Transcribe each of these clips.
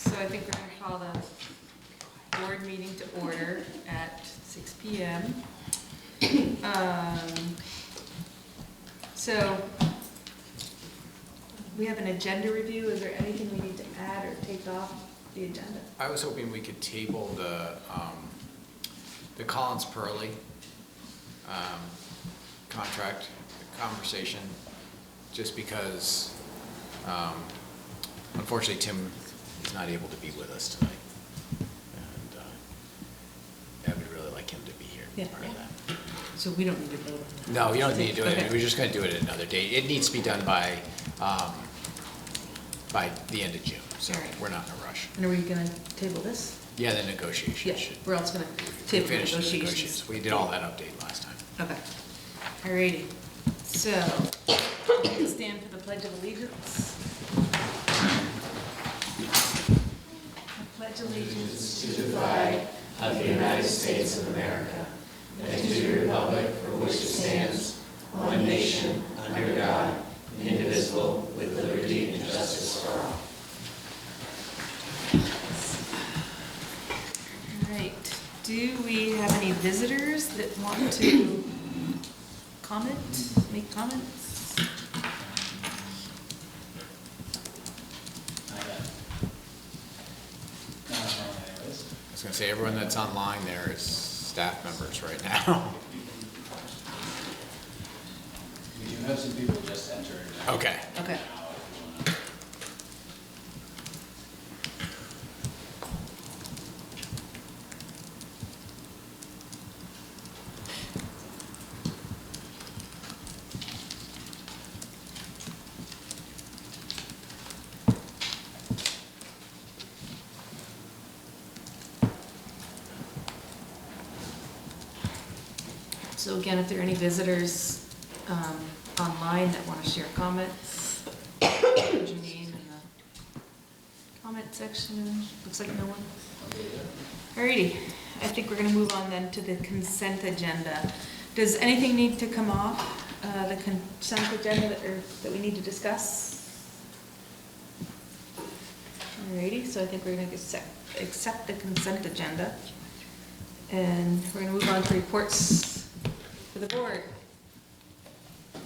So I think we're gonna call the board meeting to order at 6 p.m. So we have an agenda review. Is there anything we need to add or take off the agenda? I was hoping we could table the Collins Pearly contract conversation, just because unfortunately Tim is not able to be with us tonight, and I would really like him to be here. Yeah. Part of that. So we don't need to vote on that? No, you don't need to do it. Okay. We're just going to do it at another date. It needs to be done by the end of June, so All right. we're not in a rush. And are we gonna table this? Yeah, the negotiations Yeah, should we're also gonna table the finish the negotiations. negotiations. We did all that update last time. Okay. Alrighty. So, stand for the Pledge of Allegiance. I pledge allegiance To the flag of the United States of America, and to the republic for which it stands, one nation, under God, indivisible, with liberty and justice for all. Alright, do we have any visitors that want to comment, make comments? I was going to say, everyone that's online there is staff members right now. We do have some people just entered. Okay. Okay. So again, if there are any visitors online that want to share comments, put your name in the comment section. Looks like no one. Alrighty, I think we're gonna move on then to the consent agenda. Does anything need to come off the consent agenda that we need to discuss? Alrighty, so I think we're gonna accept the consent agenda. And we're gonna move on to reports for the board.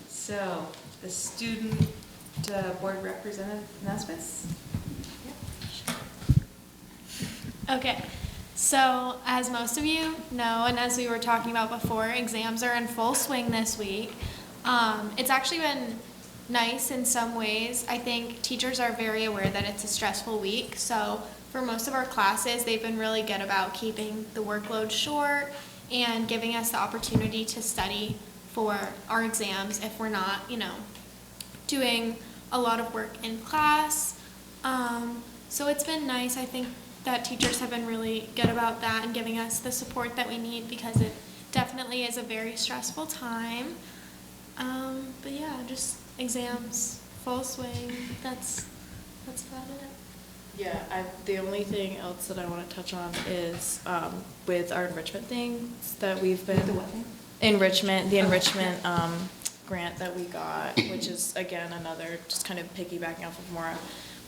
So, the student board representative announcements? Okay, so as most of you know, and as we were talking about before, exams are in full swing this week. It's actually been nice in some ways. I think teachers are very aware that it's a stressful week, so for most of our classes, they've been really good about keeping the workload short and giving us the opportunity to study for our exams if we're not, doing a lot of work in class. So it's been nice. I think that teachers have been really good about that and giving us the support that we need, because it definitely is a very stressful time. But yeah, just exams, full swing. That's about it. Yeah, the only thing else that I want to touch on is with our enrichment things that we've been. The what thing? The enrichment grant that we got, which is again another, just kind of piggybacking off of Maura,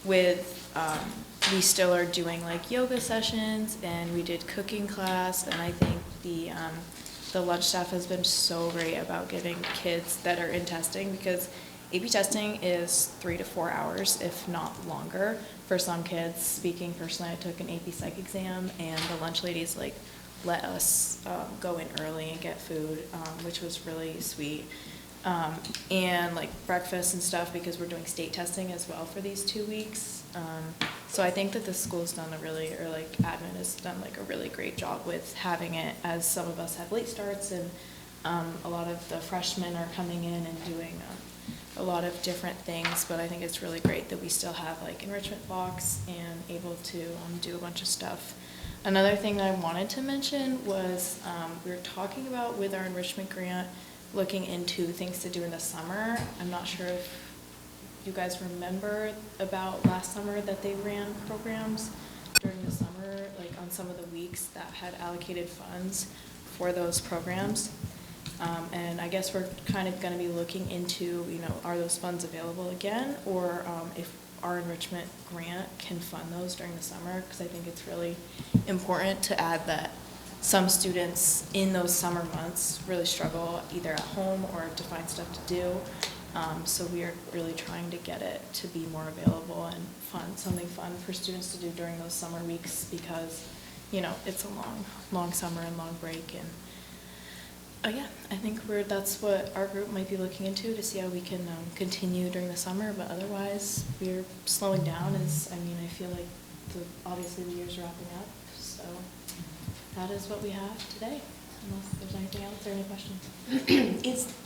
with we still are doing like yoga sessions, and we did cooking class, and I think the lunch staff has been so great about giving kids that are in testing, because AP testing is 3 to 4 hours, if not longer, for some kids. Speaking personally, I took an AP Psych exam, and the lunch ladies let us go in early and get food, which was really sweet. And like breakfast and stuff, because we're doing state testing as well for these 2 weeks. So I think that the school's done admin has done like a really great job with having it, as some of us have late starts, and a lot of the freshmen are coming in and doing a lot of different things, but I think it's really great that we still have like enrichment blocks and able to do a bunch of stuff. Another thing that I wanted to mention was we were talking about, with our enrichment grant, looking into things to do in the summer. I'm not sure if you guys remember about last summer that they ran programs during the summer, like on some of the weeks that had allocated funds for those programs. And I guess we're kind of going to be looking into, are those funds available again, or if our enrichment grant can fund those during the summer, because I think it's really important to add that some students in those summer months really struggle either at home or to find stuff to do. So we are really trying to get it to be more available and something fun for students to do during those summer weeks, because, you know, it's a long summer and long break. And yeah, I think that's what our group might be looking into, to see how we can continue during the summer. But otherwise, we're slowing down. I feel like obviously the year's wrapping up. So that is what we have today. Unless there's anything else or any questions.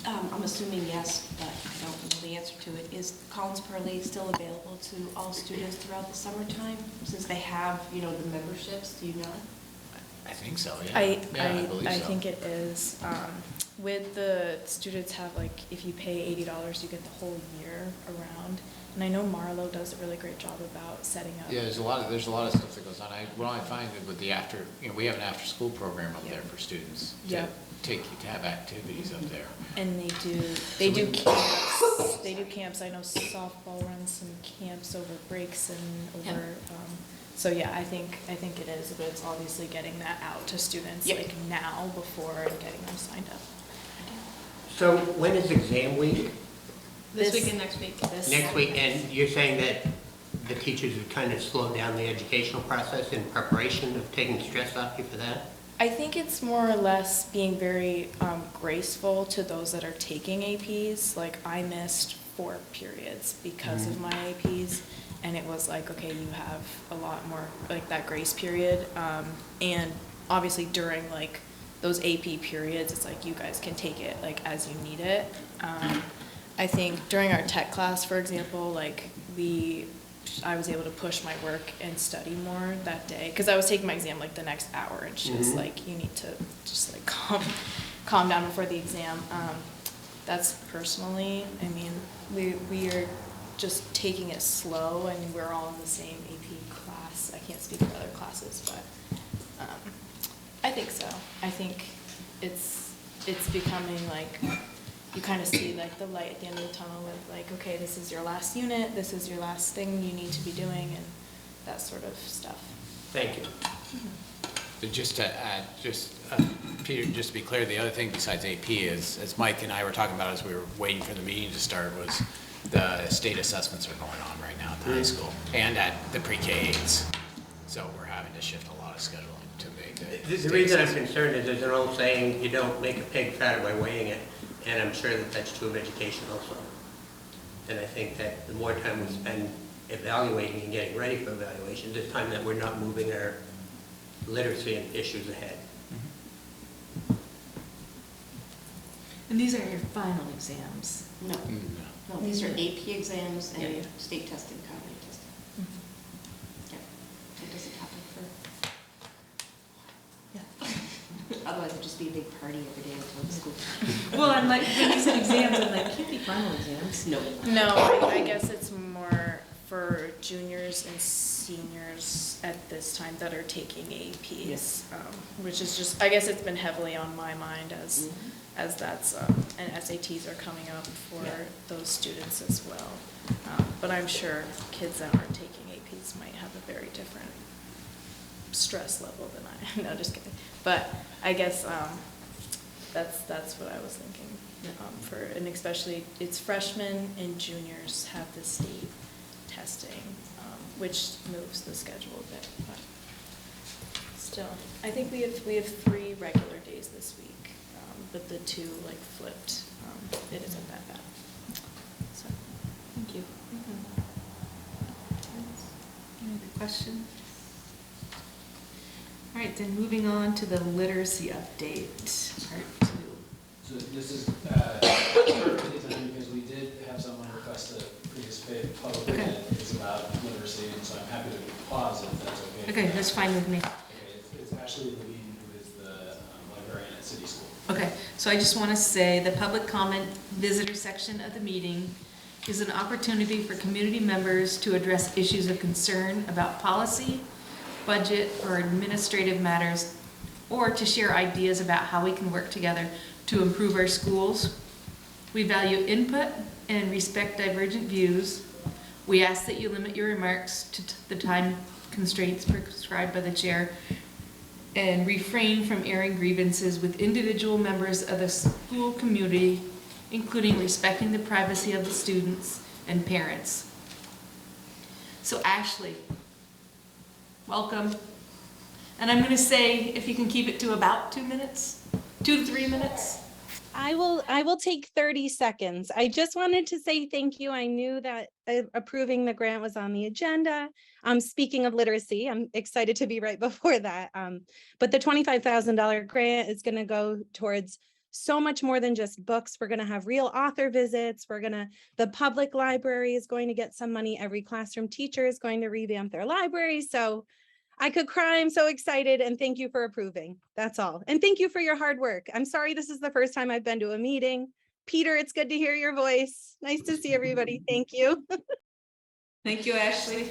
I'm assuming yes, but I don't know the answer to it. Is Collins Pearly still available to all students throughout the summertime, since they have, the memberships? Do you know? I think so, yeah. I believe so. think it is. With the students have, like, if you pay $80, you get the whole year around. And I know Marlo does a really great job about setting up. Yeah, there's a lot of stuff that goes on. What I find with we have an after-school program up there for students Yeah. to have activities up there. And they do camps. They do camps. I know softball runs some camps over breaks and over. So yeah, I think it is, but it's obviously getting that out to students like now before and getting them signed up. So when is exam week? This week and next week. Next week, and you're saying that the teachers have kind of slowed down the educational process in preparation of taking stress off you for that? I think it's more or less being very graceful to those that are taking APs. Like, I missed 4 periods because of my APs, and it was like, okay, you have a lot more, like, that grace period. And obviously during, like, those AP periods, it's like, you guys can take it, like, as you need it. I think during our tech class, for example, like, I was able to push my work and study more that day, because I was taking my exam like the next hour, and she was like, you need to just like calm down before the exam. That's personally, I mean, we are just taking it slow, and we're all in the same AP class. I can't speak for other classes, but I think so. I think it's becoming like, you kind of see like the light at the end of the tunnel with like, okay, this is your last unit, this is your last thing you need to be doing, and that sort of stuff. Thank you. But just to add, Peter, just to be clear, the other thing besides AP is, as Mike and I were talking about as we were waiting for the meeting to start, was the state assessments are going on right now at the high school and at the pre-K-8s. So we're having to shift a lot of scheduling to make The reason I'm concerned is there's an old saying, you don't make a pig fatter by weighing it. And I'm sure that that's true of education also. And I think that the more time we spend evaluating and getting ready for evaluation, the time that we're not moving our literacy and issues ahead. And these are your final exams. No. No, these are AP exams and state testing, county testing. Yeah, it doesn't happen for. Otherwise, it'd just be a big party every day until the school. Well, I'm like, when you said exams, I'm like, can't be final exams. No, I guess it's more for juniors and seniors at this time that are taking APs, which is just, I guess it's been heavily on my mind as that's, and SATs are coming up for those students as well. But I'm sure kids that aren't taking APs might have a very different stress level than I. No, just kidding. But I guess that's what I was thinking and especially it's freshmen and juniors have the state testing, which moves the schedule a bit. But still, I think we have 3 regular days this week, but the 2 like flipped. It isn't that bad. So, thank you. Any other questions? All right, then moving on to the literacy update, part 2. So this is perfectly timed because we did have someone request to participate publicly, Okay. and it's about literacy, and so I'm happy to pause if that's okay. Okay, that's fine with me. Okay, it's Ashley Levine, who is the librarian at City School. Okay, so I just want to say the public comment visitor section of the meeting is an opportunity for community members to address issues of concern about policy, budget, or administrative matters, or to share ideas about how we can work together to improve our schools. We value input and respect divergent views. We ask that you limit your remarks to the time constraints prescribed by the chair and refrain from airing grievances with individual members of the school community, including respecting the privacy of the students and parents. So Ashley, welcome. And I'm gonna say, if you can keep it to about 2 minutes, 2 to 3 minutes. I will take 30 seconds. I just wanted to say thank you. I knew that approving the grant was on the agenda. Speaking of literacy, I'm excited to be right before that. But the $25,000 grant is going to go towards so much more than just books. We're going to have real author visits. The public library is going to get some money. Every classroom teacher is going to revamp their library. So I could cry. I'm so excited. And thank you for approving. That's all. And thank you for your hard work. I'm sorry this is the first time I've been to a meeting. Peter, it's good to hear your voice. Nice to see everybody. Thank you. Thank you, Ashley.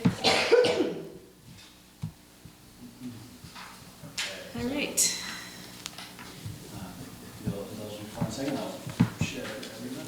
All right. If you'll indulge me for 1 second, I'll share for everybody.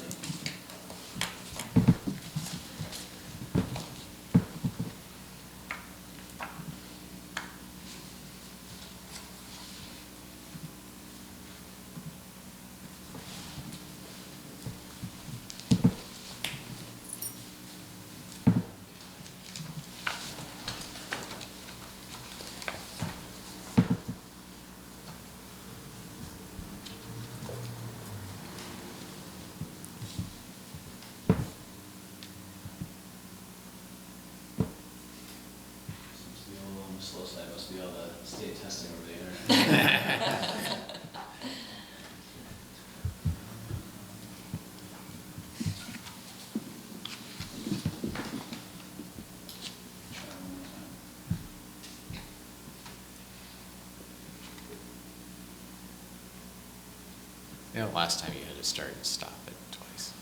Seems to be a little on the slow side, must be all the state testing over the internet. Try one more time. You know, last time you had to start and stop it twice.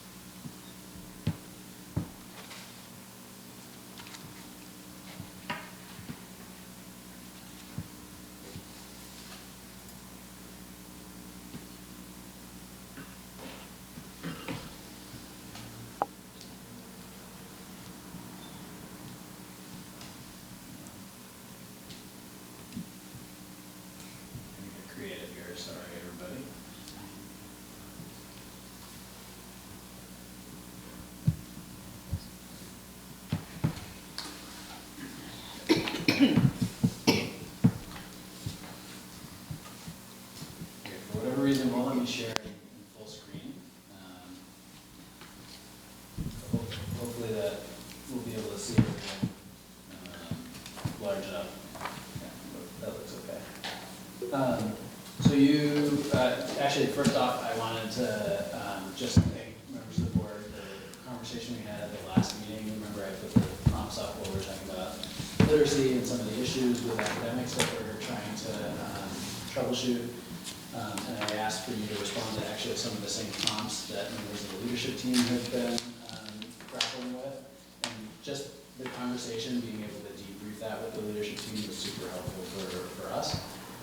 Let me get creative here, sorry, everybody. Okay, for whatever reason, won't let me share in full screen. Hopefully that we'll be able to see everything large enough. Yeah, that looks okay. So you, actually, first off, I wanted to just thank members of the board, the conversation we had at the last meeting. Remember, I put the prompts up where we were talking about literacy and some of the issues with academics that we're trying to troubleshoot. And I asked for you to respond to actually some of the same prompts that members of the leadership team have been grappling with. And just the conversation, being able to debrief that with the leadership team was super helpful for us.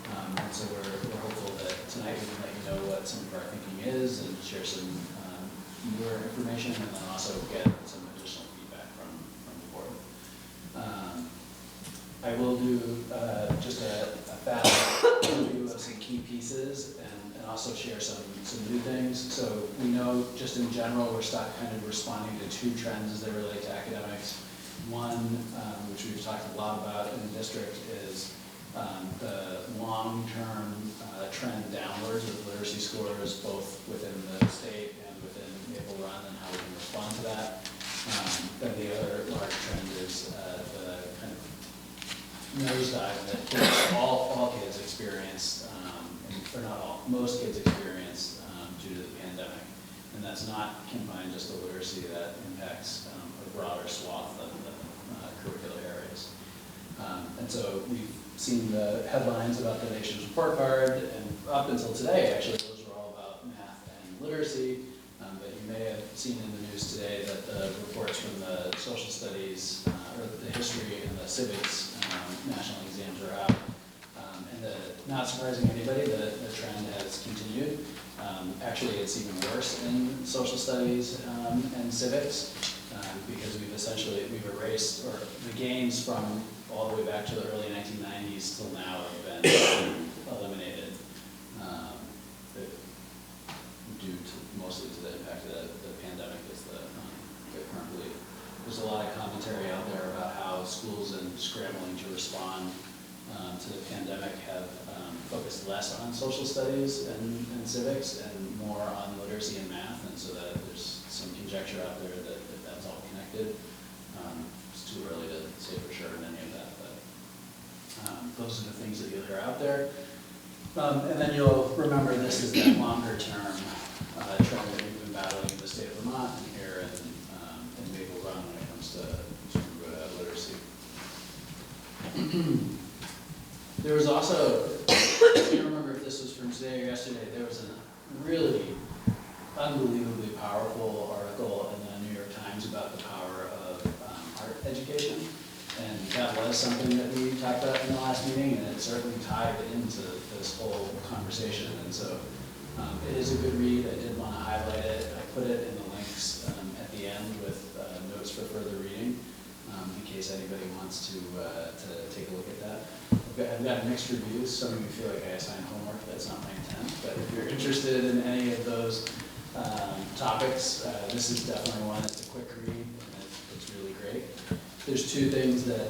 And so we're hopeful that tonight we can let you know what some of our thinking is and share some newer information, and then also get some additional feedback from the board. I will do just a fast overview of some key pieces and also share some new things. So we know just in general we're stuck kind of responding to 2 trends as they relate to academics. One, which we've talked a lot about in the district, is the long-term trend downwards with literacy scores, both within the state and within Maple Run, and how we can respond to that. Then the other large trend is the kind of nosedive that kids, all kids experience, or not all, most kids experience due to the pandemic. And that's not confined just to literacy, that impacts a broader swath of the curricular areas. And so we've seen the headlines about the nation's report card, and up until today, actually, those were all about math and literacy. But you may have seen in the news today that the reports from the social studies, or the history and the civics national exams are out. And not surprising anybody, the trend has continued. Actually, it's even worse in social studies and civics. because we've erased, or the gains from all the way back to the early 1990s till now have been eliminated, due to, mostly to the impact of the pandemic is the current belief. There's a lot of commentary out there about how schools in scrambling to respond to the pandemic have focused less on social studies and civics and more on literacy and math, and so that there's some conjecture out there that that's all connected. It's too early to say for sure in any of that, but those are the things that you'll hear out there. And then you'll remember this is that longer term trend that we've been battling in the state of Vermont and here in Maple Run when it comes to literacy. There was also, I can't remember if this was from today or yesterday, there was a really unbelievably powerful article in the New York Times about the power of art education. And that was something that we talked about in the last meeting, and it certainly tied into this whole conversation. And so it is a good read. I did want to highlight it. I put it in the links at the end with notes for further reading, in case anybody wants to take a look at that. I've got mixed reviews. Some of you feel like I assigned homework. That's not my intent. But if you're interested in any of those topics, this is definitely one. It's a quick read, and it's really great. There's two things that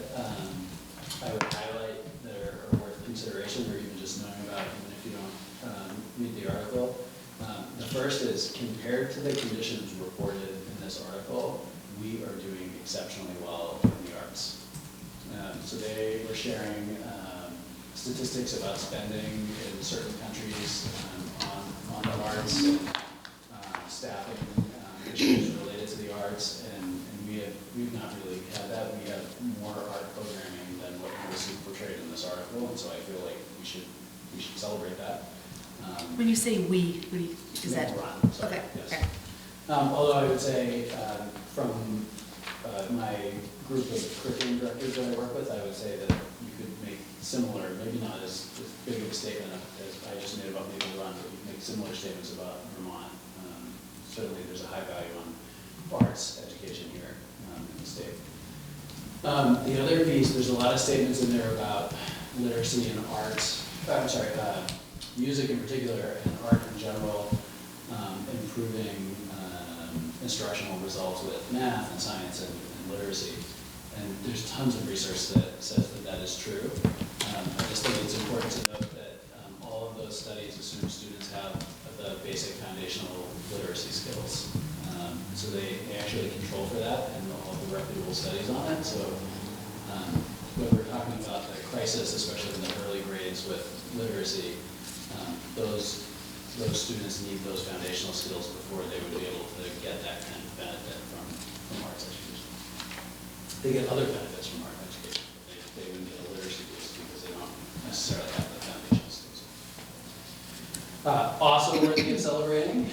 I would highlight that are worth consideration, or even just knowing about, even if you don't read the article. The first is, compared to the conditions reported in this article, we are doing exceptionally well in the arts. So they were sharing statistics about spending in certain countries on the arts, and staffing issues related to the arts, and we've not really had that. We have more art programming than what you will see portrayed in this article, and so I feel like we should celebrate that. When you say we, is that? Run, sorry, Okay. yes. Okay. Although I would say from my group of curriculum directors that I work with, I would say that you could make similar, maybe not as big of a statement as I just made about Maple Run, but you can make similar statements about Vermont. Certainly there's a high value on arts education here in the state. The other piece, there's a lot of statements in there about literacy and arts, music in particular and art in general, improving instructional results with math and science and literacy. And there's tons of research that says that that is true. I just think it's important to note that all of those studies assume students have the basic foundational literacy skills. So they actually control for that and all the reputable studies on it. So when we're talking about the crisis, especially in the early grades with literacy, those students need those foundational skills before they would be able to get that kind of benefit from arts education. They get other benefits from art education, but they wouldn't get a literacy boost because they don't necessarily have the foundational skills. Also worthy of celebrating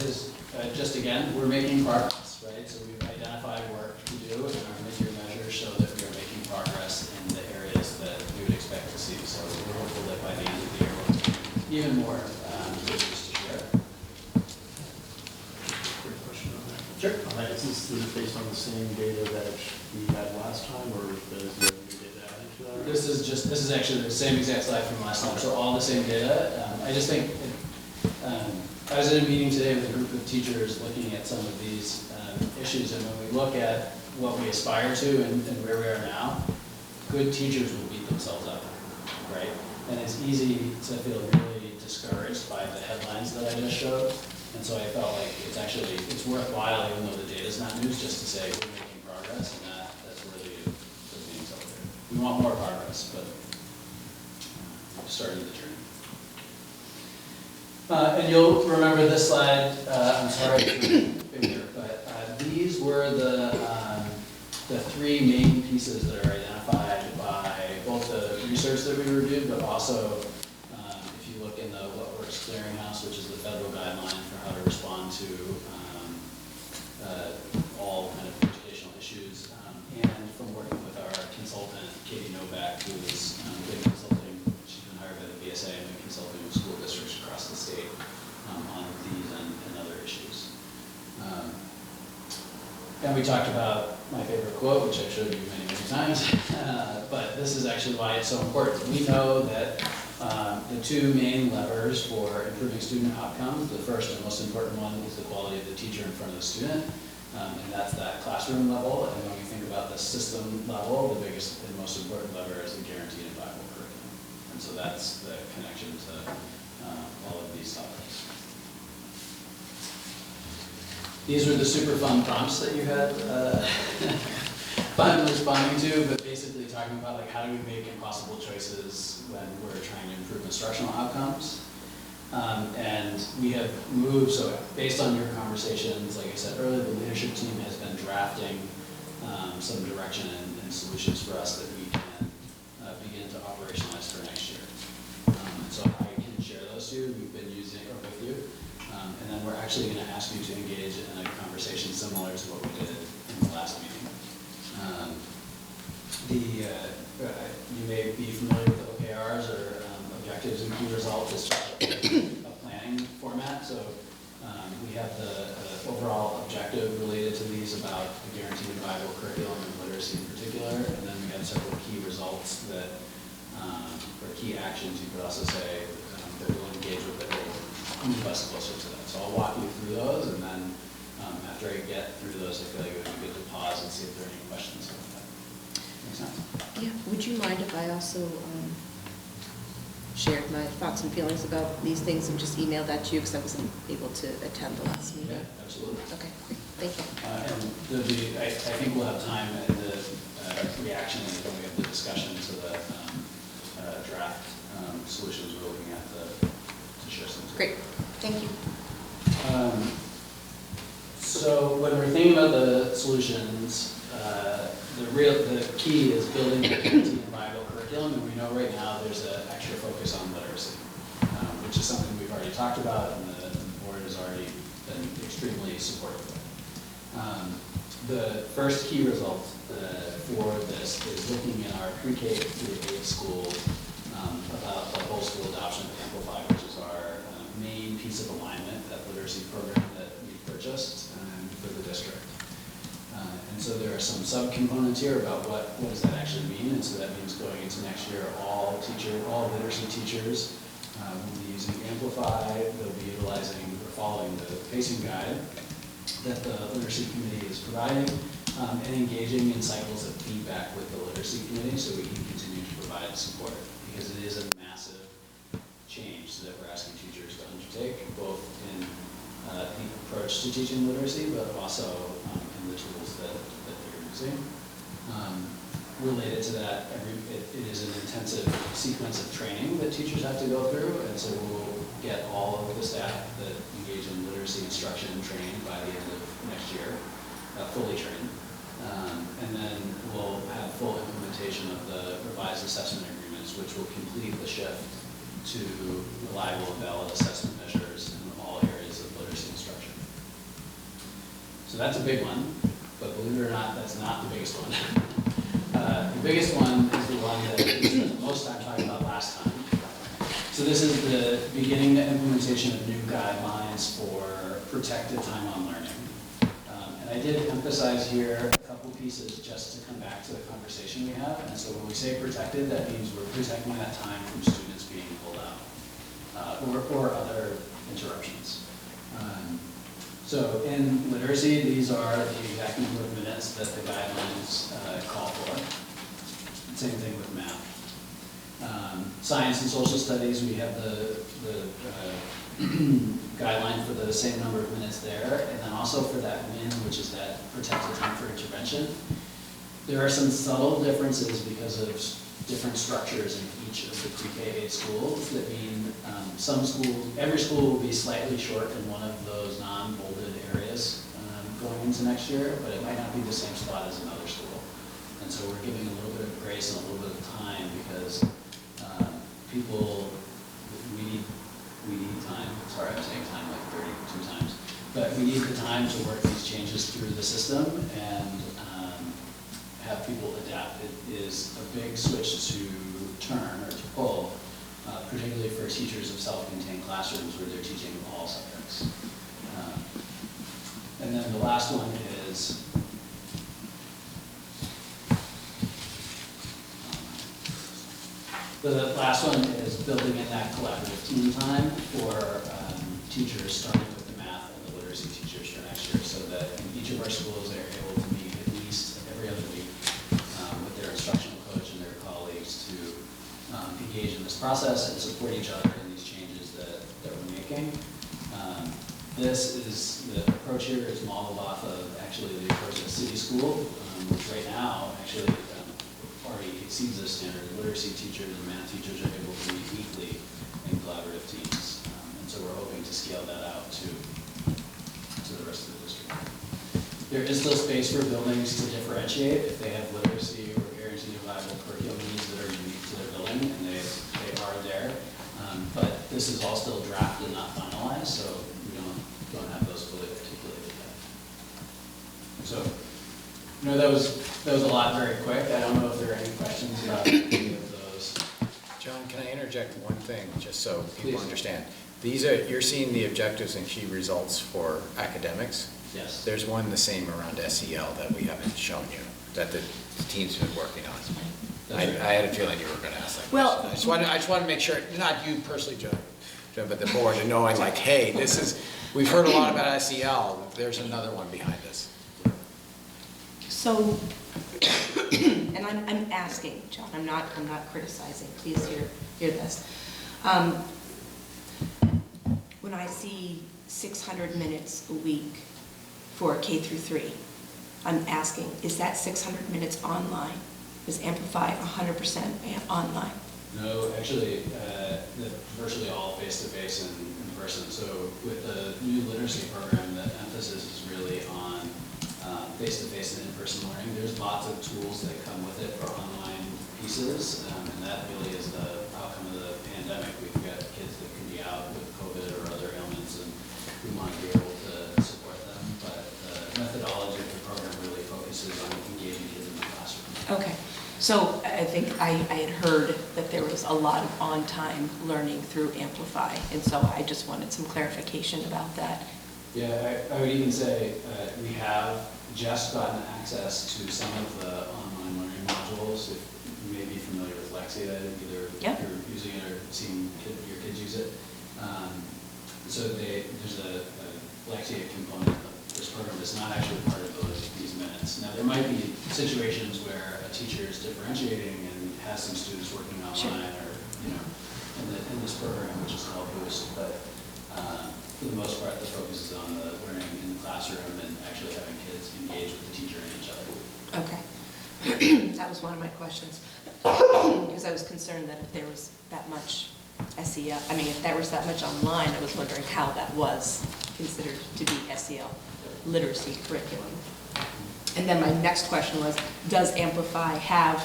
is just again, we're making progress, right? So we've identified work to do, and our mid-year measures show that we are making progress in the areas that we would expect to see. So we're hopeful that by the end of the year, we'll have even more good news to share. Quick question on that. Sure. Is this based on the same data that we had last time, or is there new data added to that? This is actually the same exact slide from last time, so all the same data. I just think, I was in a meeting today with a group of teachers looking at some of these issues, and when we look at what we aspire to and where we are now, good teachers will beat themselves up, right? And it's easy to feel really discouraged by the headlines that I just showed, and so I felt like it's worthwhile, even though the data's not news, just to say we're making progress, and that's really being celebrated. We want more progress, but we're starting the journey. And you'll remember this slide, I'm sorry it's bigger, but these were the three main pieces that are identified by both the research that we reviewed, but also if you look in the What Works Clearinghouse, which is the federal guideline for how to respond to all kind of educational issues, and from working with our consultant, Katie Novak, who is been consulting, she's been hired by the BSA and been consulting with school districts across the state on these and other And we talked about my favorite quote, which I've showed you many, many times, but this is actually why it's so important. We know that the two main levers for improving student outcomes, the first and most important one is the quality of the teacher in front of the student, and that's that classroom level. And when we think about the system level, the biggest and most important lever is the guaranteed and viable curriculum. And so that's the connection to all of these topics. These were the super fun prompts that you had fun responding to, but basically talking about like how do we make impossible choices when we're trying to improve instructional outcomes. And we have moved, so based on your conversations, like I said earlier, the leadership team has been drafting some direction and solutions for us that we can begin to operationalize for next year. And so I can share those two, we've been using, or with you. And then we're actually going to ask you to engage in a conversation similar to what we did in the last meeting. You may be familiar with OKRs or objectives and key results. It's just a planning format. So we have the overall objective related to these about the guaranteed and viable curriculum and literacy in particular. And then we have several key results that, or key actions you could also say that we'll engage with that will move us closer to that. So I'll walk you through those, and then after I get through those, I feel like it would be good to pause and see if there are any questions about that. Make sense? Yeah, would you mind if I also shared my thoughts and feelings about these things and just emailed that to you because I wasn't able to attend the last meeting? Yeah, absolutely. Okay, great. Thank you. And there'll be, I think we'll have time in the reaction and when we have the discussion to the draft solutions we're looking at to share some. Great, thank you. So when we're thinking about the solutions, the key is building the guaranteed and viable curriculum, and we know right now there's an extra focus on literacy, which is something we've already talked about and the board has already been extremely supportive of. The first key result for this is looking in our pre-K through 8 schools about the whole school adoption of Amplify, which is our main piece of alignment, that literacy program that we purchased for the district. And so there are some subcomponents here about what does that actually mean. And so that means going into next year, all literacy teachers will be using Amplify. They'll be utilizing or following the pacing guide that the literacy committee is providing and engaging in cycles of feedback with the literacy committee so we can continue to provide support, because it is a massive change that we're asking teachers to undertake, both in the approach to teaching literacy, but also in the tools that they're using. Related to that, it is an intensive sequence of training that teachers have to go through, and so we'll get all of the staff that engage in literacy instruction and training by the end of next year, fully trained. And then we'll have full implementation of the revised assessment agreements, which will complete the shift to reliable and valid assessment measures in all areas of literacy instruction. So that's a big one, but believe it or not, that's not the biggest one. The biggest one is the one that we spent the most time talking about last time. So this is the beginning the implementation of new guidelines for protected time on learning. And I did emphasize here a couple pieces just to come back to the conversation we have. And so when we say protected, that means we're protecting that time from students being pulled out or other interruptions. So in literacy, these are the exact number of minutes that the guidelines call for. Same thing with math. Science and social studies, we have the guideline for the same number of minutes there, and then also for that WIN, which is that protected time for intervention. There are some subtle differences because of different structures in each of the pre-K 8 schools that mean every school will be slightly short in one of those non-bolded areas going into next year, but it might not be the same spot as another school. And so we're giving a little bit of grace and a little bit of time because we need time. Sorry, I'm saying time like 32 times. But we need the time to work these changes through the system and have people adapt. It is a big switch to turn or to pull, particularly for teachers of self-contained classrooms where they're teaching all subjects. And then the last one is The last one is building in that collaborative team time for teachers, starting with the math and the literacy teachers for next year, so that in each of our schools, they're able to meet at least every other week with their instructional coach and their colleagues to engage in this process and support each other in these changes that we're making. This is, the approach here is modeled off of actually the approach at City School, which right now actually already exceeds this standard. Literacy teachers and math teachers are able to meet weekly in collaborative teams. And so we're hoping to scale that out to the rest of the district. There is still space for buildings to differentiate if they have literacy or guaranteed viable curriculum needs that are unique to their building, and they are there. But this is all still drafted, not finalized, so we don't have those fully articulated yet. So, that was a lot very quick. I don't know if there are any questions about any of those. John, can I interject one thing, just so people Please. understand? You're seeing the objectives and key results for academics. Yes. There's one the same around SEL that we haven't shown you, that the team's been working on. I had a feeling you were going to ask that Well- question. I just want to make sure, not you personally, Joe, but the board, and knowing like, hey, we've heard a lot about SEL, there's another one behind this. So, and I'm asking, John, I'm not criticizing, please hear this. When I see 600 minutes a week for K through 3, I'm asking, is that 600 minutes online? Is Amplify 100% online? No, actually, virtually all face-to-face and in person. So with the new literacy program, the emphasis is really on face-to-face and in-person learning. There's lots of tools that come with it for online pieces, and that really is the outcome of the pandemic. We've got kids that can be out with COVID or other ailments, and we want to be able to support them. But the methodology of the program really focuses on engaging kids in the classroom. Okay. So I think I had heard that there was a lot of on-time learning through Amplify, and so I just wanted some clarification about that. Yeah, I would even say we have just gotten access to some of the online learning modules. If you may be familiar with Lexia, either Yep. you're using it or seeing your kids use it. So there's a Lexia component of this program that's not actually part of these minutes. Now, there might be situations where a teacher is differentiating and has some students working online, Sure. or in this program, which is called Boost, but for the most part, the focus is on the learning in the classroom and actually having kids engage with the teacher and each other. Okay. That was one of my questions, because I was concerned that if there was that much SEL, if there was that much online, I was wondering how that was considered to be SEL literacy curriculum. And then my next question was, does Amplify have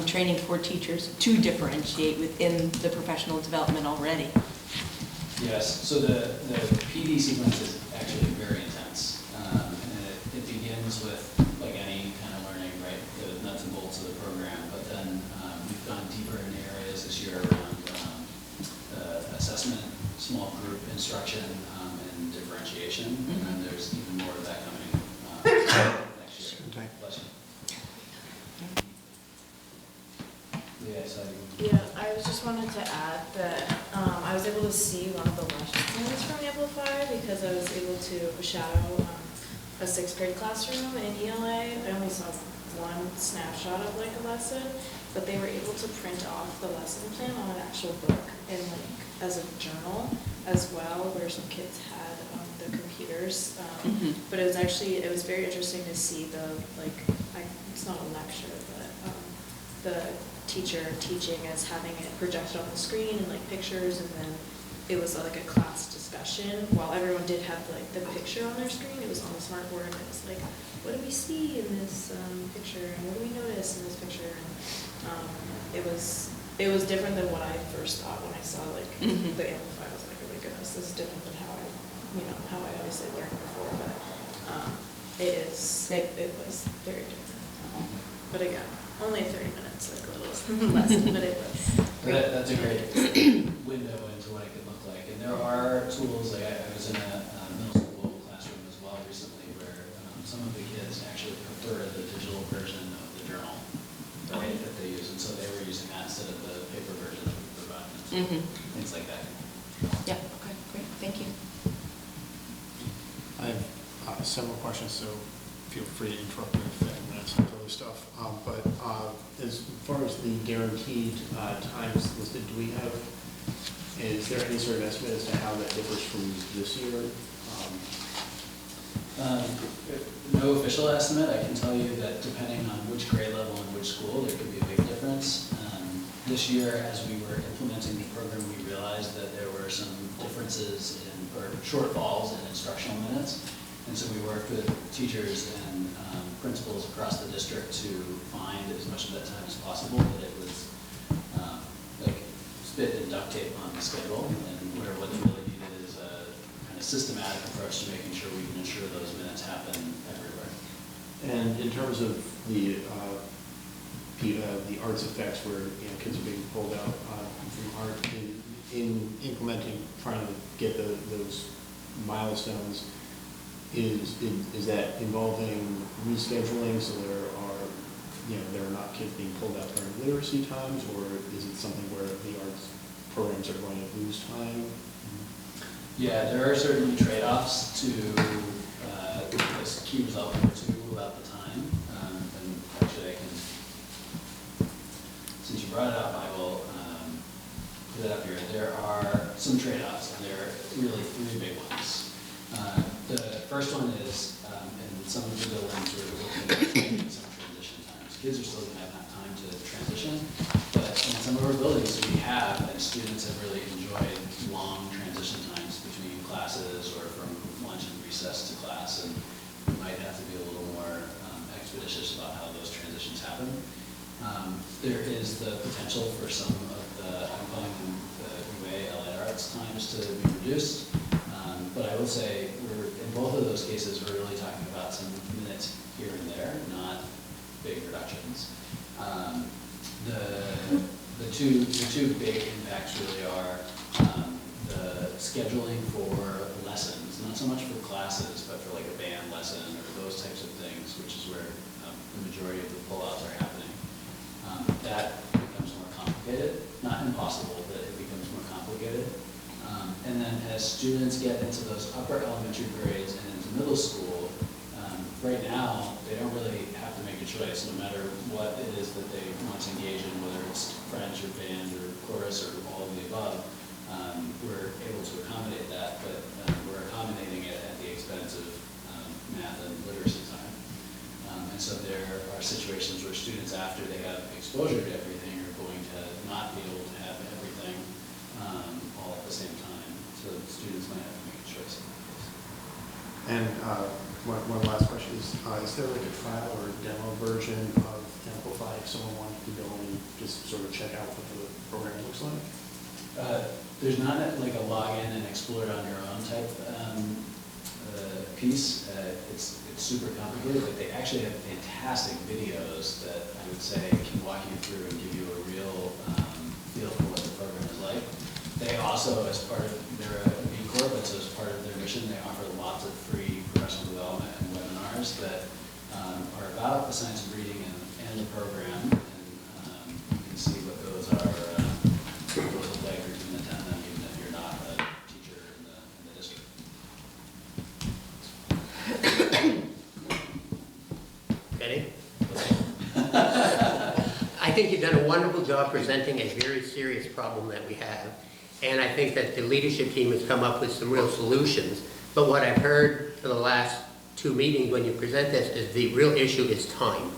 training for teachers to differentiate within the professional development already? Yes, so the PD sequence is actually very intense. And it begins with, like any kind of learning, right, the nuts and bolts of the program, but then we've gone deeper into areas this year around assessment, small group instruction, and differentiation. And then there's even more of that coming next year. Bless you. Yeah, so Yeah, I just wanted to add that I was able to see one of the lessons from Amplify because I was able to shadow a 6th grade classroom in ELA. I only saw one snapshot of like a lesson, but they were able to print off the lesson plan on an actual book and like as a journal as well, where some kids had the computers. But it was very interesting to see it's not a lecture, but the teacher teaching as having it projected on the screen and like pictures, and then it was like a class discussion while everyone did have like the picture on their screen. It was on the smartboard, and it was like, what do we see in this picture, and what do we notice in this picture? And it was different than what I first thought when I saw like the Amplify. I was like, oh my goodness, this is different than how I obviously learned before, but it was very different. But again, only 30 minutes, like a little less, but it was. That's a great window into what it could look like. And there are tools, like I was in a middle school classroom as well recently, where some of the kids actually prefer the digital version of the journal, right, that they use. And so they were using that instead of the paper things like that. Yeah, okay, great, thank you. I have several questions, so feel free to interrupt me if anyone has some other stuff. But as far as the guaranteed times listed, is there any sort of estimate as to how that differs from this year? No official estimate. I can tell you that depending on which grade level and which school, there could be a big difference. This year, as we were implementing the program, we realized that there were some differences or shortfalls in instructional minutes. And so we worked with teachers and principals across the district to find as much of that time as possible, that it was like spit and duct tape on the schedule, and where what's really needed is a kind of systematic approach to making sure we can ensure those minutes happen everywhere. And in terms of the arts effects where kids are being pulled out from art in implementing, trying to get those milestones, is that involving rescheduling so there are not kids being pulled out during literacy times, or is it something where the arts programs are going to lose time? Yeah, there are certainly trade-offs to this key result number 2 about the time. And actually since you brought it up, I will put it up here. There are some trade-offs, and there are really 3 big ones. The first one is, in some of the buildings, we're looking at making some transition times. Kids are still going to have enough time to transition, but in some of our buildings we have, and students have really enjoyed long transition times between classes or from lunch and recess to class, and we might have to be a little more expeditious about how those transitions happen. There is the potential for some of the, I'm calling them the UA allied arts times to be reduced. But I will say, in both of those cases, we're really talking about some minutes here and there, not big reductions. The two big impacts really are the scheduling for lessons, not so much for classes, but for like a band lesson or those types of things, which is where the majority of the pullouts are happening. That becomes more complicated, not impossible, but it becomes more complicated. And then as students get into those upper elementary grades and into middle school, right now, they don't really have to make a choice, no matter what it is that they want to engage in, whether it's French or band or chorus or all of the above. We're able to accommodate that, but we're accommodating it at the expense of math and literacy time. And so there are situations where students, after they have exposure to everything, are going to not be able to have everything all at the same time. So students might have to make a choice. And one last question is there like a trial or a demo version of Amplify if someone wanted to go and just sort of check out what the program looks like? There's not like a login and explore it on your own type piece. It's super complicated, but they actually have fantastic videos that I would say can walk you through and give you a real feel for what the program is like. They also, as part of their B Corp, so as part of their mission, they offer lots of free professional development and webinars that are about the science of reading and the program. And you can see what those are, what those look like, or you can attend them even if you're not a teacher in the district. Benny? I think you've done a wonderful job presenting a very serious problem that we have. And I think that the leadership team has come up with some real solutions. But what I've heard for the last 2 meetings when you present this is the real issue is time.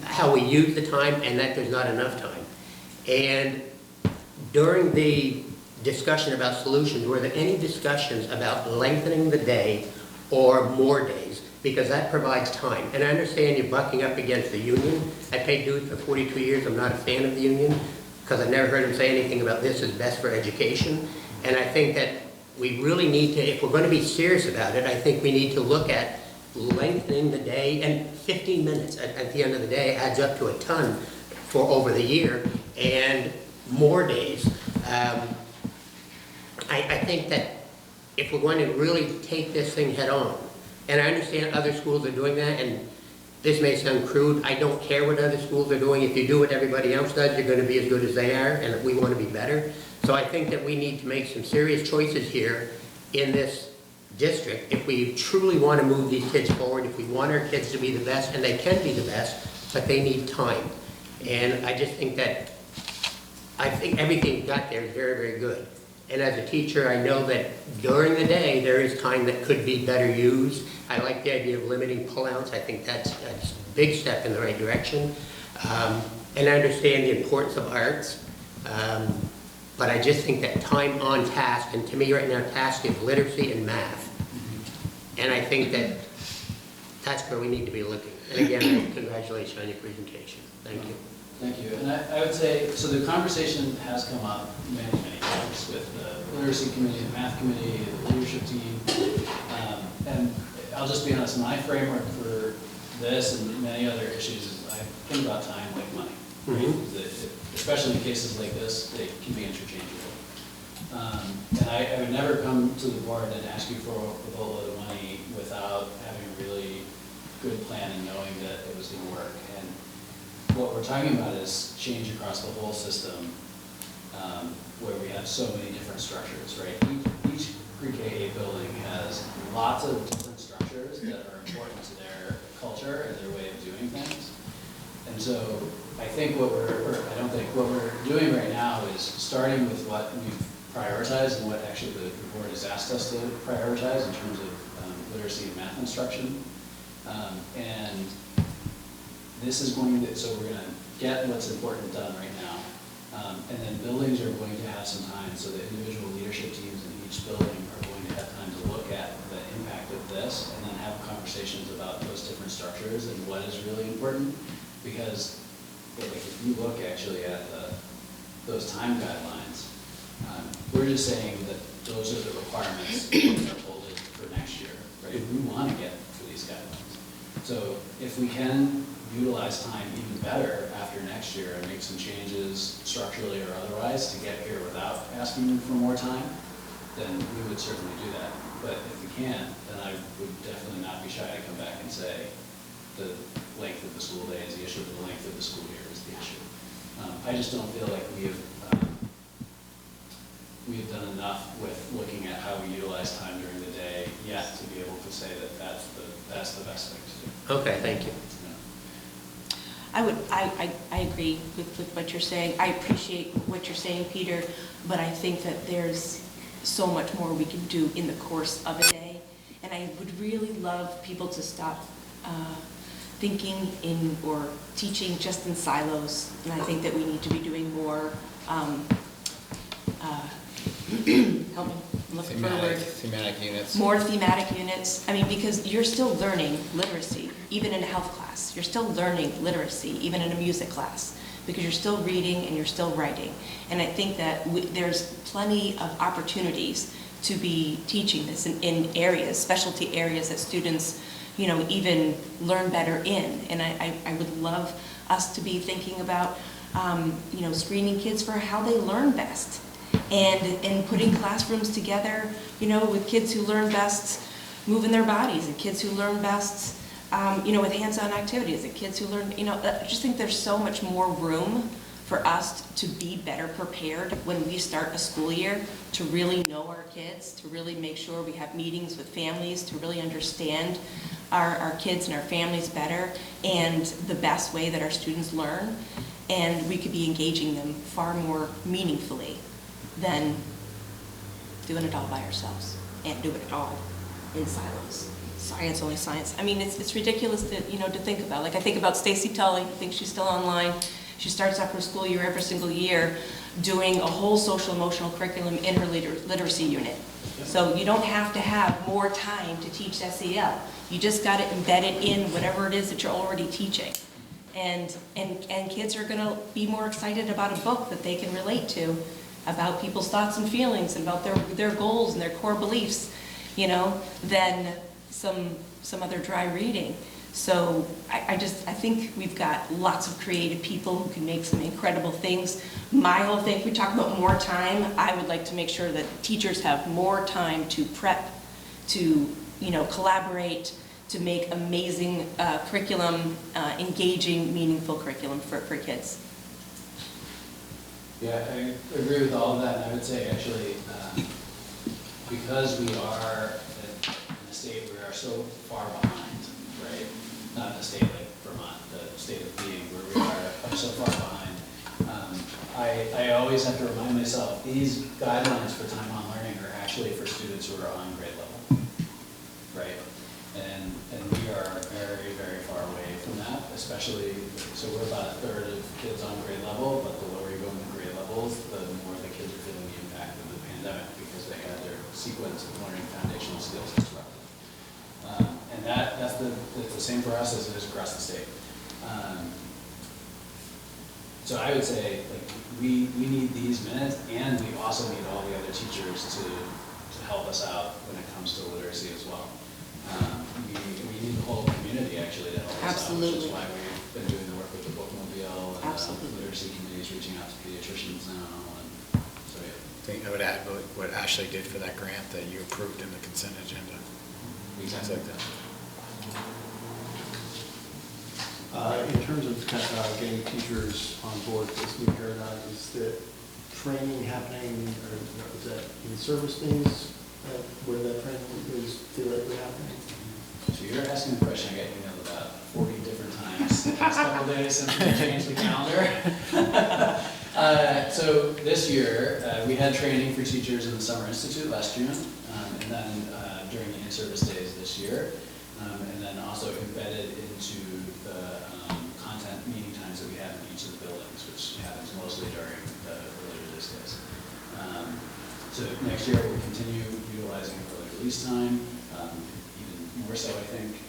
How we use the time, and that there's not enough time. And during the discussion about solutions, were there any discussions about lengthening the day or more days? Because that provides time. And I understand you're bucking up against the union. I paid dues for 42 years. I'm not a fan of the union, because I've never heard him say anything about this is best for education. And I think that we really need to, if we're going to be serious about it, I think we need to look at lengthening the day, and 15 minutes at the end of the day adds up to a ton for over the year, and more days. I think that if we're going to really take this thing head on, and I understand other schools are doing that, and this may sound crude, I don't care what other schools are doing. If you do what everybody else does, you're gonna be as good as they are, and we wanna be better. So I think that we need to make some serious choices here in this district if we truly wanna move these kids forward, if we want our kids to be the best, and they can be the best, but they need time. And I just think that, I think everything you got there is very, very good. And as a teacher, I know that during the day, there is time that could be better used. I like the idea of limiting pullouts. I think that's a big step in the right direction. And I understand the importance of arts. But I just think that time on task, and to me right now, task is literacy and math. And I think that that's where we need to be looking. And again, congratulations on your presentation. Thank you. Thank you. And I would say, so the conversation has come up many, many times with the literacy committee, the math committee, the leadership team. And I'll just be honest, my framework for this and many other issues is I think about time like money. Especially in cases like this, they can be interchangeable. And I would never come to the board and ask you for a boatload of money without having a really good plan and knowing that it was going to work. And what we're talking about is change across the whole system, where we have so many different structures, right? Each pre-K building has lots of different structures that are important to their culture and their way of doing things. And so I think what we're doing right now is starting with what we've prioritized and what actually the board has asked us to prioritize in terms of literacy and math instruction. And this is going to, so we're going to get what's important done right now. And then buildings are going to have some time, so the individual leadership teams in each building are going to have time to look at the impact of this and then have conversations about those different structures and what is really important. Because if you look actually at those time guidelines, we're just saying that those are the requirements that are told for next year, right? We want to get to these guidelines. So if we can utilize time even better after next year and make some changes structurally or otherwise to get here without asking for more time, then we would certainly do that. But if we can't, then I would definitely not be shy to come back and say the length of the school day is the issue, the length of the school year is the issue. I just don't feel like we have done enough with looking at how we utilize time during the day yet to be able to say that that's the best thing to do. Okay, thank you. I agree with what you're saying. I appreciate what you're saying, Peter, but I think that there's so much more we can do in the course of a day. And I would really love people to stop thinking in or teaching just in silos. And I think that we need to be doing more, help me, I'm looking for a word. Thematic units. More thematic units. I mean, because you're still learning literacy, even in a health class. You're still learning literacy, even in a music class, because you're still reading and you're still writing. And I think that there's plenty of opportunities to be teaching this in areas, specialty areas that students, you know, even learn better in. And I would love us to be thinking about, you know, screening kids for how they learn best. And putting classrooms together, you know, with kids who learn best moving their bodies, and kids who learn best, you know, with hands-on activities, and kids who learn, you know, I just think there's so much more room for us to be better prepared when we start a school year, to really know our kids, to really make sure we have meetings with families, to really understand our kids and our families better, and the best way that our students learn, and we could be engaging them far more meaningfully than doing it all by ourselves and doing it all in silos. Science, only science. I mean, it's ridiculous to, you know, to think about. Like, I think about Stacy Tully. I think she's still online. She starts up her school year every single year doing a whole social emotional curriculum in her literacy unit. So you don't have to have more time to teach SEL. You just got it embedded in whatever it is that you're already teaching. And kids are gonna be more excited about a book that they can relate to, about people's thoughts and feelings, and about their goals and their core beliefs, you know, than some other dry reading. So I think we've got lots of creative people who can make some incredible things. My whole thing, if we talk about more time, I would like to make sure that teachers have more time to prep, to, you know, collaborate, to make amazing curriculum, engaging, meaningful curriculum for kids. Yeah, I agree with all of that, and I would say actually, because we are in the state, we are so far behind, right? Not the state like Vermont, the state of being where we are so far behind. I always have to remind myself, these guidelines for time on learning are actually for students who are on grade level, right? And we are very, very far away from that, especially, so we're about a third of kids on grade level, but the lower you go in the grade levels, the more the kids are feeling the impact of the pandemic because they had their sequence of learning foundational skills disrupted. And that's the same for us as it is across the state. So I would say, like, we need these minutes, and we also need all the other teachers to help us out when it comes to literacy as well. We need the whole community actually to help us out, which is why we've been doing the work with the bookmobile and literacy committees, reaching out to pediatricians now, and so yeah. I think I would add what Ashley did for that grant that you approved in the consent agenda. Things like that. In terms of getting teachers on board for this new paradigm, is the training happening, or is that in service days where that training is theoretically happening? So you're asking the question I got emailed about 40 different times the past couple of days since we changed the calendar. So this year, we had training for teachers in the Summer Institute last June, and then during the in-service days this year, and then also embedded into the content meeting times that we have in each of the buildings, which happens mostly during the early release days. So next year we'll continue utilizing early release time, even more so I think.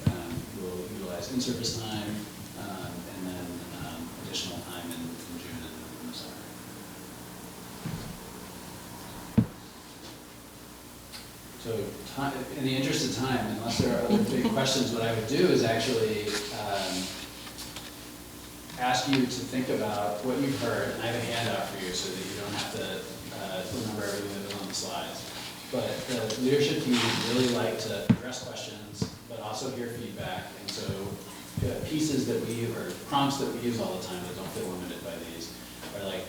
We'll utilize in-service time, and then additional time in June and in the summer. So in the interest of time, unless there are other big questions, what I would do is actually ask you to think about what you've heard, and I have a handout for you so that you don't have to remember everything that was on the slides. But the leadership team would really like to address questions, but also hear feedback. And so pieces that we, or prompts that we use all the time that don't feel limited by these, are like,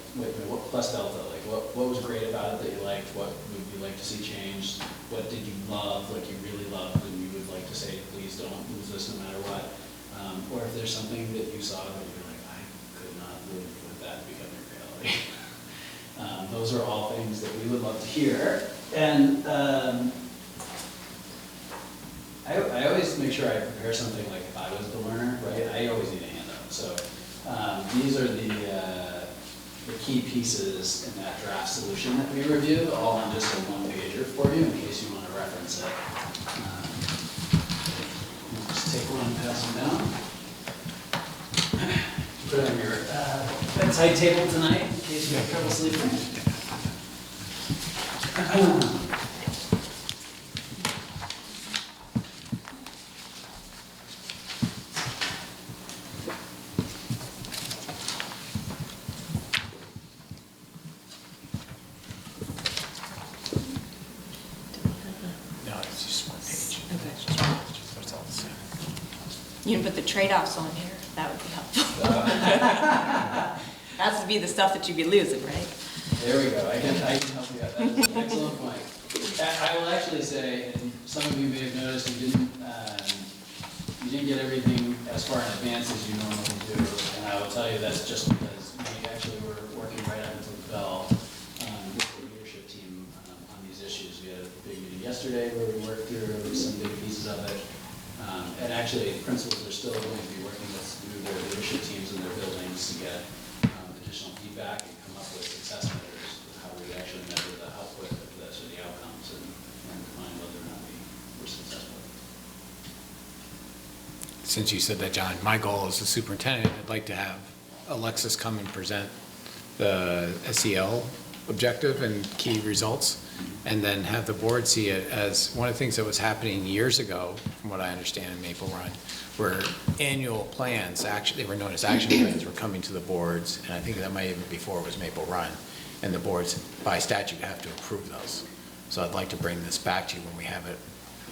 what plus delta, like what was great about it that you liked, what would you like to see changed, what did you love, like you really loved, and you would like to say, please don't lose this no matter what. Or if there's something that you saw that you're like, I could not live with that becoming a reality. Those are all things that we would love to hear. And I always make sure I prepare something like if I was the learner, right? I always need a handout. So these are the key pieces in that draft solution that we reviewed, all on just a one-pager for you in case you want to reference it. Just take one and pass them down. Put it on your bedside table tonight in case you have trouble sleeping. No, it's just one page. Okay. It's all the same. You can put the trade-offs on here, that would be helpful. That's to be the stuff that you'd be losing, right? There we go. I can help you out. That's an excellent point. I will actually say, and some of you may have noticed, you didn't get everything as far in advance as you normally do. And I will tell you that's just because we actually were working right up until the bell with the leadership team on these issues. We had a big meeting yesterday where we worked through some big pieces of it. And actually, principals are still going to be working with their leadership teams in their buildings to get additional feedback and come up with success measures of how we actually measure the output of this or the outcomes and define whether or not we were successful. Since you said that, John, my goal as the superintendent, I'd like to have Alexis come and present the SEL objective and key results, and then have the board see it as one of the things that was happening years ago, from what I understand in Maple Run, where annual plans, actually, they were known as action plans, were coming to the boards, and I think that might even before it was Maple Run, and the boards, by statute, have to approve those. So I'd like to bring this back to you when we have it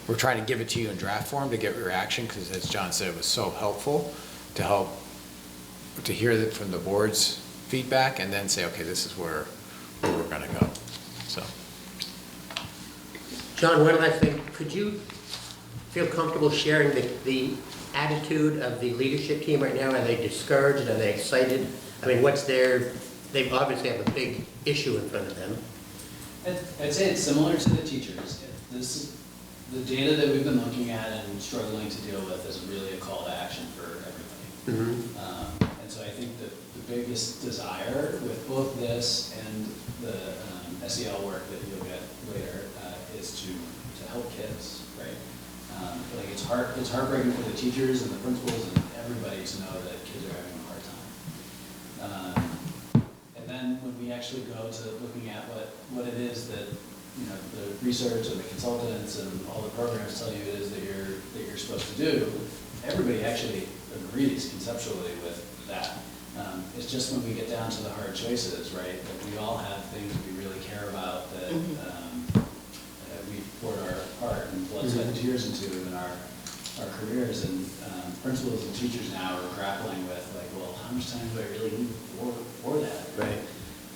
we're trying to give it to you in draft form to get reaction, because as John said, it was so helpful to help, to hear that from the board's feedback, and then say, okay, this is where we're gonna go, so. John, one last thing. Could you feel comfortable sharing the attitude of the leadership team right now? Are they discouraged? Are they excited? I mean, they obviously have a big issue in front of them. I'd say it's similar to the teachers. The data that we've been looking at and struggling to deal with is really a call to action for everybody. And so I think that the biggest desire with both this and the SEL work that you'll get later is to help kids, right? Like it's heartbreaking for the teachers and the principals and everybody to know that kids are having a hard time. And then when we actually go to looking at what it is that, you know, the research and the consultants and all the programs tell you it is that you're supposed to do, everybody actually agrees conceptually with that. It's just when we get down to the hard choices, right, that we all have things we really care about that we poured our heart and blood, sweat, and tears into in our careers, and principals and teachers now are grappling with, like, well, how much time do I really need for that? Right.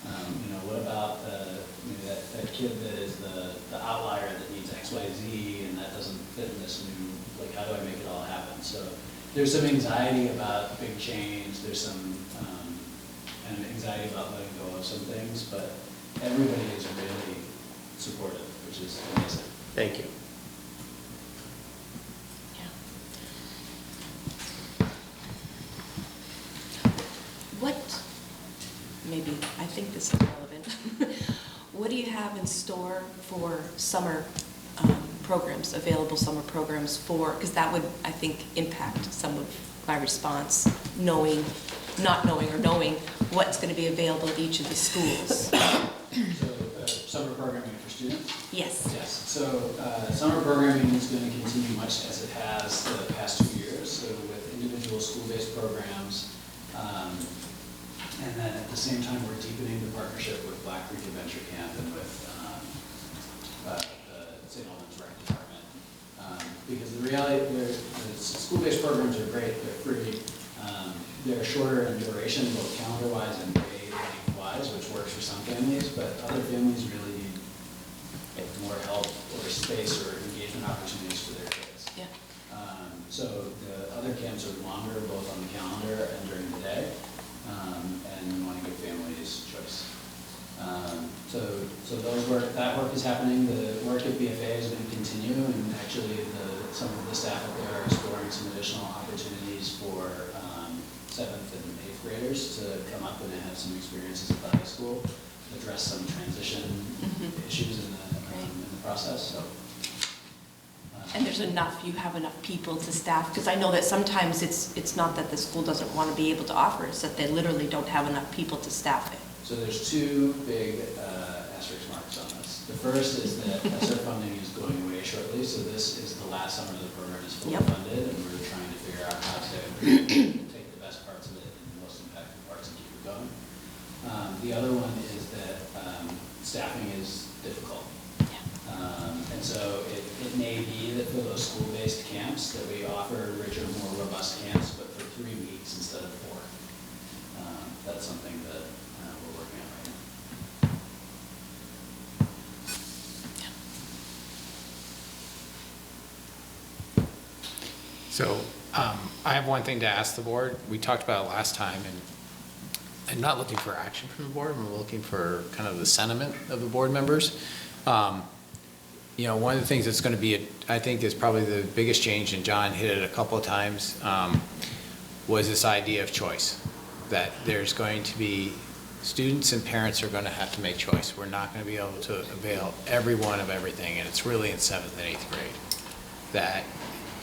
You know, what about that kid that is the outlier that needs X, Y, Z, and that doesn't fit in this new, like, how do I make it all happen? So there's some anxiety about big change, there's some kind of anxiety about letting go of some things, but everybody is really supportive, which is amazing. Thank you. Maybe, I think this is relevant. What do you have in store for summer programs, available summer programs for, because that would, I think, impact some of my response, knowing what's going to be available at each of the schools. So summer programming for students? Yes. Yes. So summer programming is going to continue much as it has the past 2 years. So with individual school-based programs, and then at the same time, we're deepening the partnership with Black Creek Adventure Camp and with the St. Albans Rec Department. Because the reality, the school-based programs are great, they're free, they're shorter in duration, both calendar-wise and day length-wise, which works for some families, but other families really need more help or space or engagement opportunities for their kids. Yeah. So the other camps are longer, both on the calendar and during the day. And we want to give families choice. So that work is happening. The work at BFA is going to continue, and actually some of the staff up there are exploring some additional opportunities for 7th and 8th graders to come up and have some experiences at the high school, address some transition issues in the process. So. And you have enough people to staff, because I know that sometimes it's not that the school doesn't want to be able to offer, it's that they literally don't have enough people to staff it. So there's two big asterisk marks on this. The first is that ESSER funding is going away shortly, so this is the last summer the program is fully funded, and we're trying to figure out how to take the best parts of it and the most impactful parts and keep it going. The other one is that staffing is difficult. And so it may be that for those school-based camps that we offer richer, more robust camps, but for 3 weeks instead of 4. That's something that we're working on right now. So I have one thing to ask the board. We talked about it last time, and I'm not looking for action from the board. I'm looking for kind of the sentiment of the board members. You know, one of the things that's going to be, I think, is probably the biggest change, and John hit it a couple of times, was this idea of choice. That there's going to be, students and parents are going to have to make choice. We're not going to be able to avail every one of everything, and it's really in 7th and 8th grade. That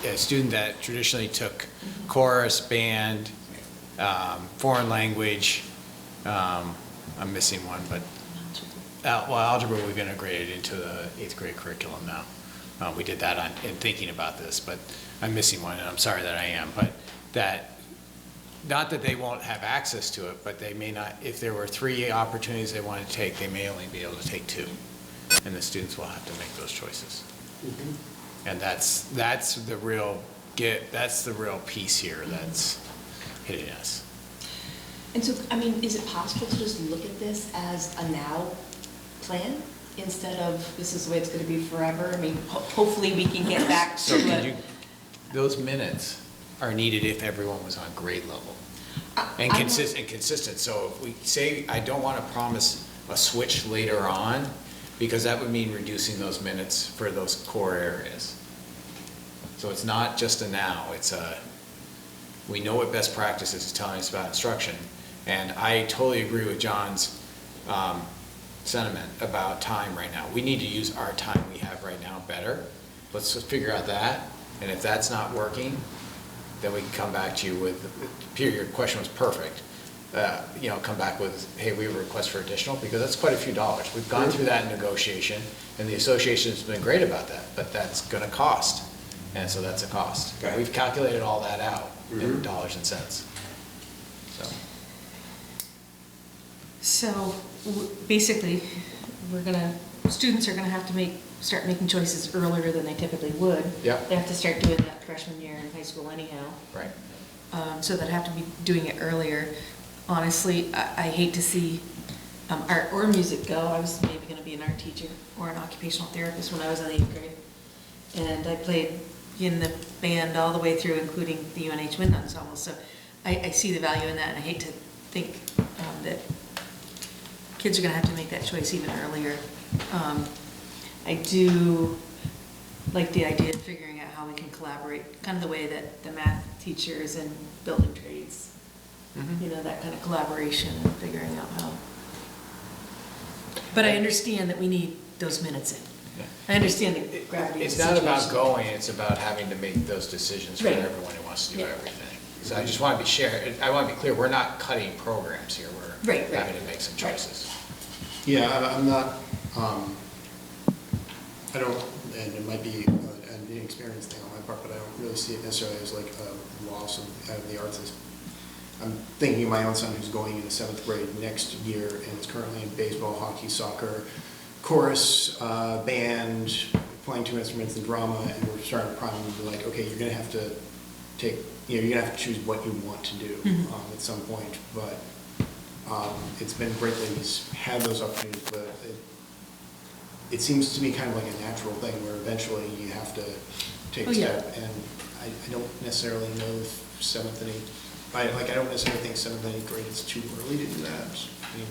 a student that traditionally took chorus, band, foreign language, I'm missing one, but well, algebra we've integrated into the 8th grade curriculum now. We did that in thinking about this, but I'm missing one, and I'm sorry that I am. But that, not that they won't have access to it, but they may not, if there were 3 opportunities they want to take, they may only be able to take 2. And the students will have to make those choices. And that's the real piece here that's hitting us. And so, I mean, is it possible to just look at this as a now plan instead of this is the way it's gonna be forever? I mean, hopefully we can get back So to could it. you, those minutes are needed if everyone was on grade level. And I'm not- consistent, so if we say, I don't wanna promise a switch later on, because that would mean reducing those minutes for those core areas. So it's not just a now, we know what best practices is telling us about instruction. And I totally agree with John's sentiment about time right now. We need to use our time we have right now better. Let's just figure out that, and if that's not working, then we can come back to you with, Peter, your question was perfect. Come back with, hey, we have a request for additional, because that's quite a few dollars. We've gone through that negotiation, and the association's been great about that, but that's gonna cost. And so that's a cost. Okay. We've calculated all that out in dollars and cents. So basically, students are gonna have to start making choices earlier than they typically would. Yep. They have to start doing that freshman year in high school anyhow. Right. So they'd have to be doing it earlier. Honestly, I hate to see art or music go. I was maybe gonna be an art teacher or an occupational therapist when I was in 8th grade. And I played in the band all the way through, including the UNH Wind Ensemble. So I see the value in that, and I hate to think that kids are gonna have to make that choice even earlier. I do like the idea of figuring out how we can collaborate, kind of the way that the math teachers and building trades, that kind of collaboration and figuring out how. But I understand that we need those minutes in. Yeah. I understand the gravity of the It's not about situation. going, it's about having to make those decisions for Right. everyone who wants to do Yeah. everything. So I just want to I want to be clear, we're not cutting programs here, we're Right, right. having to make some choices. Yeah, I'm not, I don't, and it might be an inexperienced thing on my part, but I don't really see it necessarily as like a loss of the arts. I'm thinking of my own son who's going into 7th grade next year and is currently in baseball, hockey, soccer, chorus, band, playing 2 instruments and drama, and we're starting to prime him to be like, okay, you're gonna have to take, you're gonna have to choose what you want to do at some point, but it's been great that he's had those opportunities, but it seems to be kind of like a natural thing where eventually you have to take a step, and I don't necessarily know if 7th and 8th, I don't necessarily think 7th and 8th grade is too early to do that. I mean,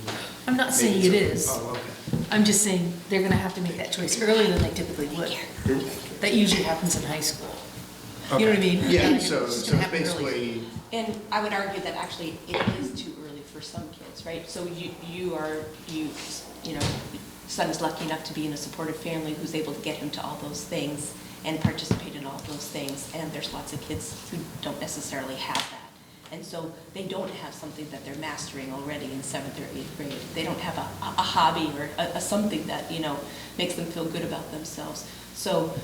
I'm not saying maybe it it's- is. Oh, okay. I'm just saying they're gonna have to make that choice earlier than they typically would. That usually happens in high school. You know what I mean? Yeah, It's so just gonna happen early. basically, And I would argue that actually it is too early for some kids, right? So son is lucky enough to be in a supportive family who's able to get him to all those things and participate in all those things. And there's lots of kids who don't necessarily have that. And so they don't have something that they're mastering already in 7th or 8th grade. They don't have a hobby or a something that, makes them feel good about themselves. So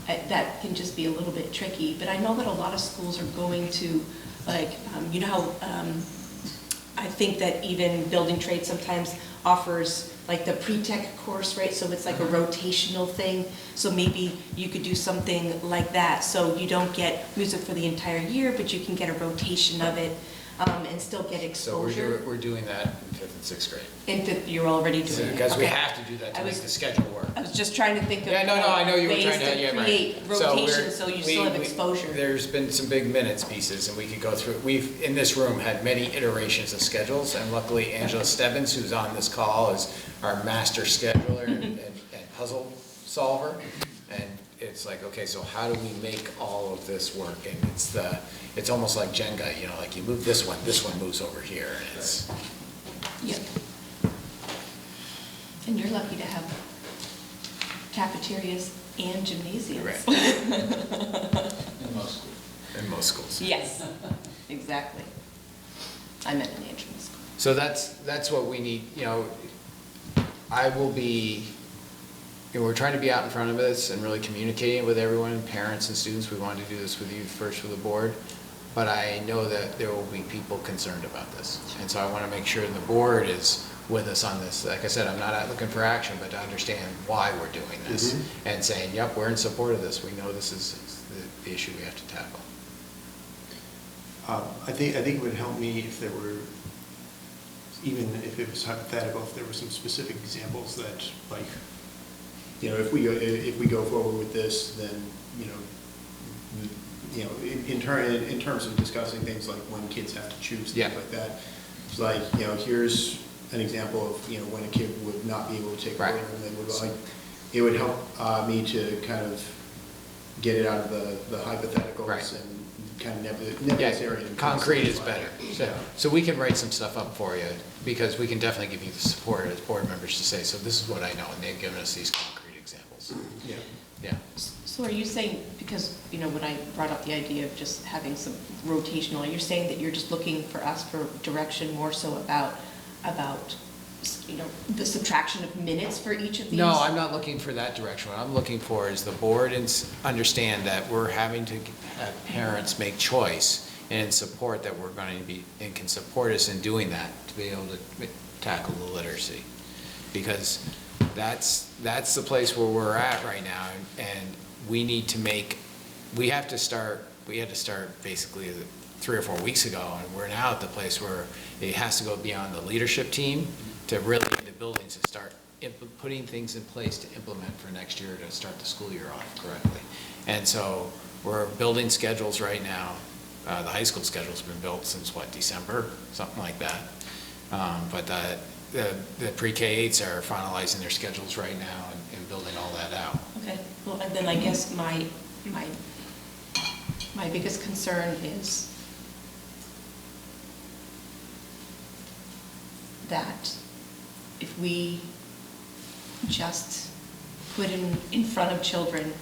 that can just be a little bit tricky. But I know that a lot of schools are going to, how I think that even building trade sometimes offers like the pre-tech course, right? So it's like a rotational thing. So maybe you could do something like that. So you don't get music for the entire year, but you can get a rotation of it and still get So exposure. we're doing that in 5th and 6th grade. In 5th, you're already doing it. Because we Okay. have to do that I to make was- the schedule work. I was just trying to think of Yeah, no, I know you were ways trying to, yeah, right. create So rotation so you still have exposure. There's been some big minutes pieces, and we could go through, we've, in this room, had many iterations of schedules, and luckily Angela Stebbins, who's on this call, is our master scheduler and puzzle solver. And it's like, okay, so how do we make all of this work? And it's almost like Jenga, like you move this one moves over here, and it's. Yep. And you're lucky to have cafeterias and gymnasiums. Right. In most schools. In most schools. Yes, exactly. I meant an Andrews school. So that's what we need, I will be, we're trying to be out in front of this and really communicating with everyone, parents and students. We wanted to do this with you first with the board, but I know that there will be people concerned about this. And so I want to make sure the board is with us on this. Like I said, I'm not out looking for action, but to understand why we're doing this and saying, yep, we're in support of this. We know this is the issue we have to tackle. I think it would help me if there were, even if it was hypothetical, if there were some specific examples that, like, you know, if we go forward with this, then, in terms of discussing things like when kids have to choose, things like that. It's like, here's an example of, when a kid would not be able to take a program, and they would like, it would help me to kind of get it out of the hypotheticals and kind of nebulous area. Concrete is better. So we can write some stuff up for you, because we can definitely give you the support as board members to say, so this is what I know, and they've given us these concrete examples. Yeah. So are you saying, because, when I brought up the idea of just having some rotational, you're saying that you're just looking for us for direction more so about, the subtraction of minutes for each of these? No, I'm not looking for that direction. What I'm looking for is the board and understand that we're having to have parents make choice and support that we're going to be, and can support us in doing that to be able to tackle the literacy. Because that's the place where we're at right now, and we need to we had to start basically 3 or 4 weeks ago, and we're now at the place where it has to go beyond the leadership team to really get the buildings and start putting things in place to implement for next year to start the school year off correctly. And so we're building schedules right now. The high school schedule's been built since December, something like that. But the pre-K-8s are finalizing their schedules right now and building all that out. Okay, well, and then I guess my biggest concern is that if we just put in front of children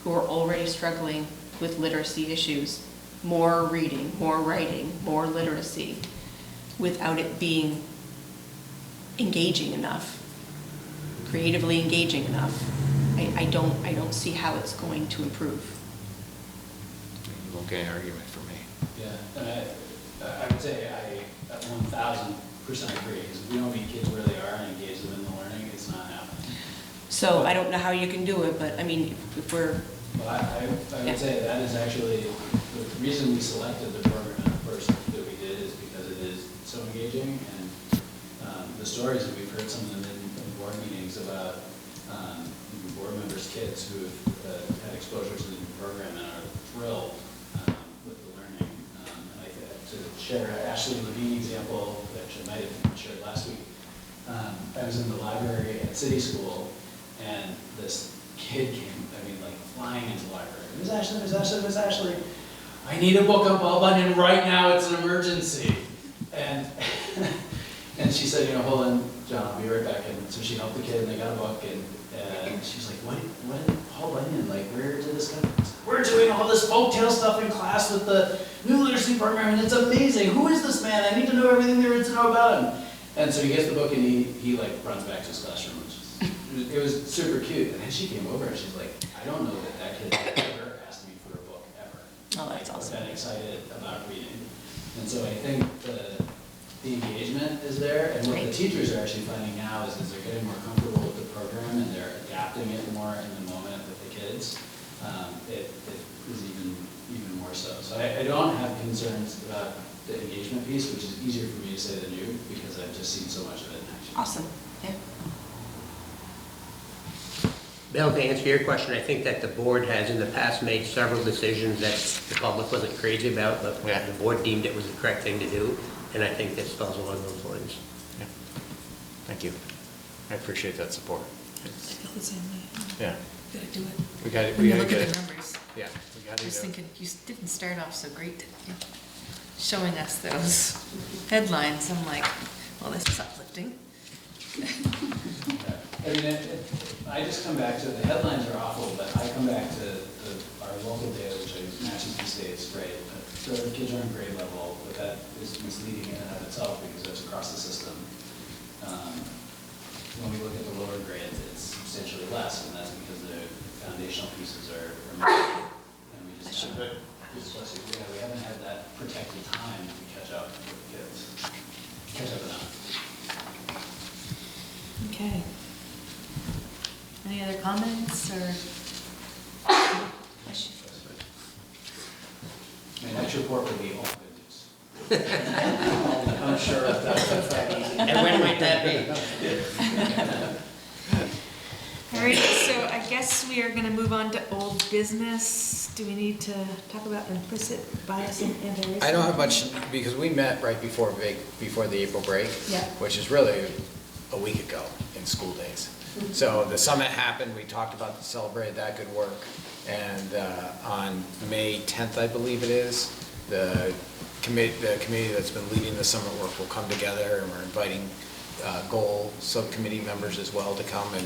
who are already struggling with literacy issues, more reading, more writing, more literacy, without it being engaging enough, creatively engaging enough, I don't see how it's going to improve. You won't get an argument from me. Yeah, and I would say I 1,000% agree, because if we don't meet kids where they are and engage them in the learning, it's not happening. So I don't know how you can do it, but I mean, if we're... Well, I would say that is actually, the reason we selected the program at first that we did is because it is so engaging, and the stories that we've heard, some of them in board meetings about board members' kids who have had exposure to the new program and are thrilled with the learning. And to share Ashley Levine example, which I might have shared last week, I was in the library at City School, and this kid came, flying into the library. Miss Ashley, I need a book on Paul Bunyan right now, it's an emergency. And and she said, hold on, John, I'll be right back. And so she helped the kid, and they got a book, and she's like, what Paul Bunyan, where did this come from? We're doing all this folktale stuff in class with the new literacy program, and it's amazing. Who is this man? I need to know everything there is to know about him. And so he gets the book, and he runs back to his classroom, it was super cute. And then she came over, and she's like, I don't know that kid ever asked me for a book, ever. Oh, that's awesome. I've been excited about reading. And so I think the engagement is there, and what the teachers are actually finding now is they're getting more comfortable with the program, and they're adapting it more in the moment with the kids. It is even more so. So I don't have concerns about the engagement piece, which is easier for me to say than you, because I've just seen so much of it in action. Awesome, yeah. Bill, to answer your question, I think that the board has in the past made several decisions that the public wasn't crazy about, but the board deemed it was the correct thing to do, and I think this falls along those lines. Yeah. Thank you. I appreciate that support. I feel the same way. Yeah. Gotta do it. We got it. When you look at the numbers, Yeah, we got I to was do it. thinking, you didn't start off so great, did you? Showing us those headlines, I'm like, well, this is uplifting. I mean, I just come back to, the headlines are awful, but I come back to our local data, which matches the state's great. So the kids are on grade level, but that is misleading in and of itself because that's across the system. When we look at the lower grades, it's substantially less, and that's because the foundational pieces are missing. And we just we haven't had that protected time to catch up with kids. Catch up enough. Okay. Any other comments or? My next report will be all good news. I'm sure if that's that easy. And when might that be? All right, so I guess we are gonna move on to old business. Do we need to talk about implicit bias and anti-racism? I don't have much, because we met right before the April break. Yeah. Which is really a week ago in school days. So the summit happened, we talked about, celebrated that good work. And on May 10th, I believe it is, the committee that's been leading the summit work will come together, and we're inviting goal subcommittee members as well to come and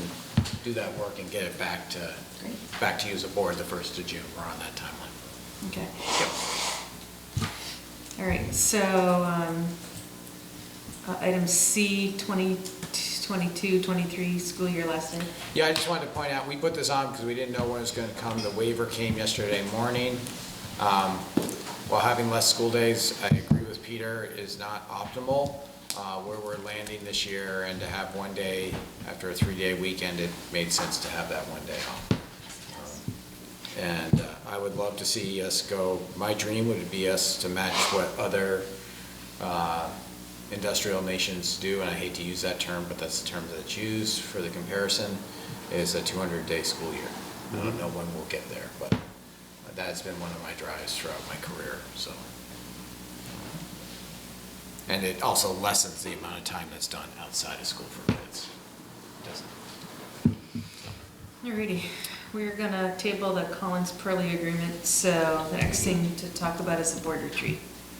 do that work and get it back to you as a board the 1st of June. We're on that timeline. Okay. All right, so item C, 22-23 school year last day. Yeah, I just wanted to point out, we put this on because we didn't know when it was going to come. The waiver came yesterday morning. While having less school days, I agree with Peter, is not optimal where we're landing this year, and to have one day after a 3-day weekend, it made sense to have that one day off. And I would love to see us go, my dream would be us to match what other industrial nations do, and I hate to use that term, but that's the term that's used for the comparison, is a 200-day school year. I don't know when we'll get there, but that's been one of my drives throughout my career, so. And it also lessens the amount of time that's done outside of school for kids. Alrighty, we're gonna table the Collins-Pearlie agreement, so the next thing to talk about is the board retreat.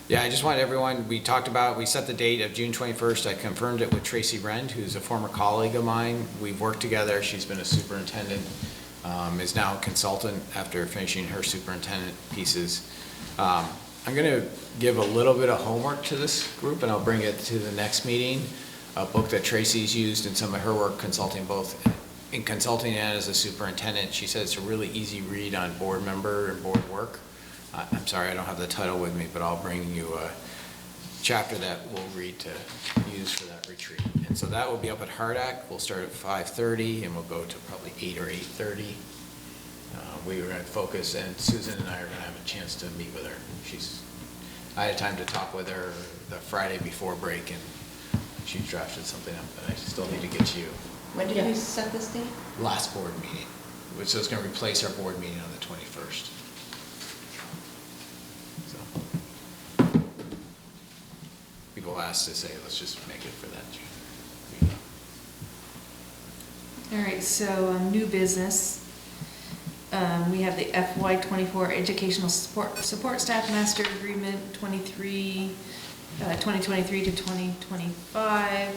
Yeah, I just want everyone, we set the date of June 21st. I confirmed it with Tracy Rend, who's a former colleague of mine. We've worked together. She's been a superintendent, is now a consultant after finishing her superintendent pieces. I'm going to give a little bit of homework to this group, and I'll bring it to the next meeting. A book that Tracy's used in some of her work consulting, both in consulting and as a superintendent. She said it's a really easy read on board member and board work. I'm sorry, I don't have the title with me, but I'll bring you a chapter that we'll read to use for that retreat. And so that will be up at Hardack. We'll start at 5:30 and we'll go to probably 8 or 8:30. We were going to focus, and Susan and I are going to have a chance to meet with her. I had time to talk with her the Friday before break, and she drafted something up, but I still need to get to you. When did you set this date? Last board meeting, which is going to replace our board meeting on the 21st. So people asked to say, let's just make it for that June meeting. All right, so new business. We have the FY '24 Educational Support Staff Master Agreement 2023 to 2025.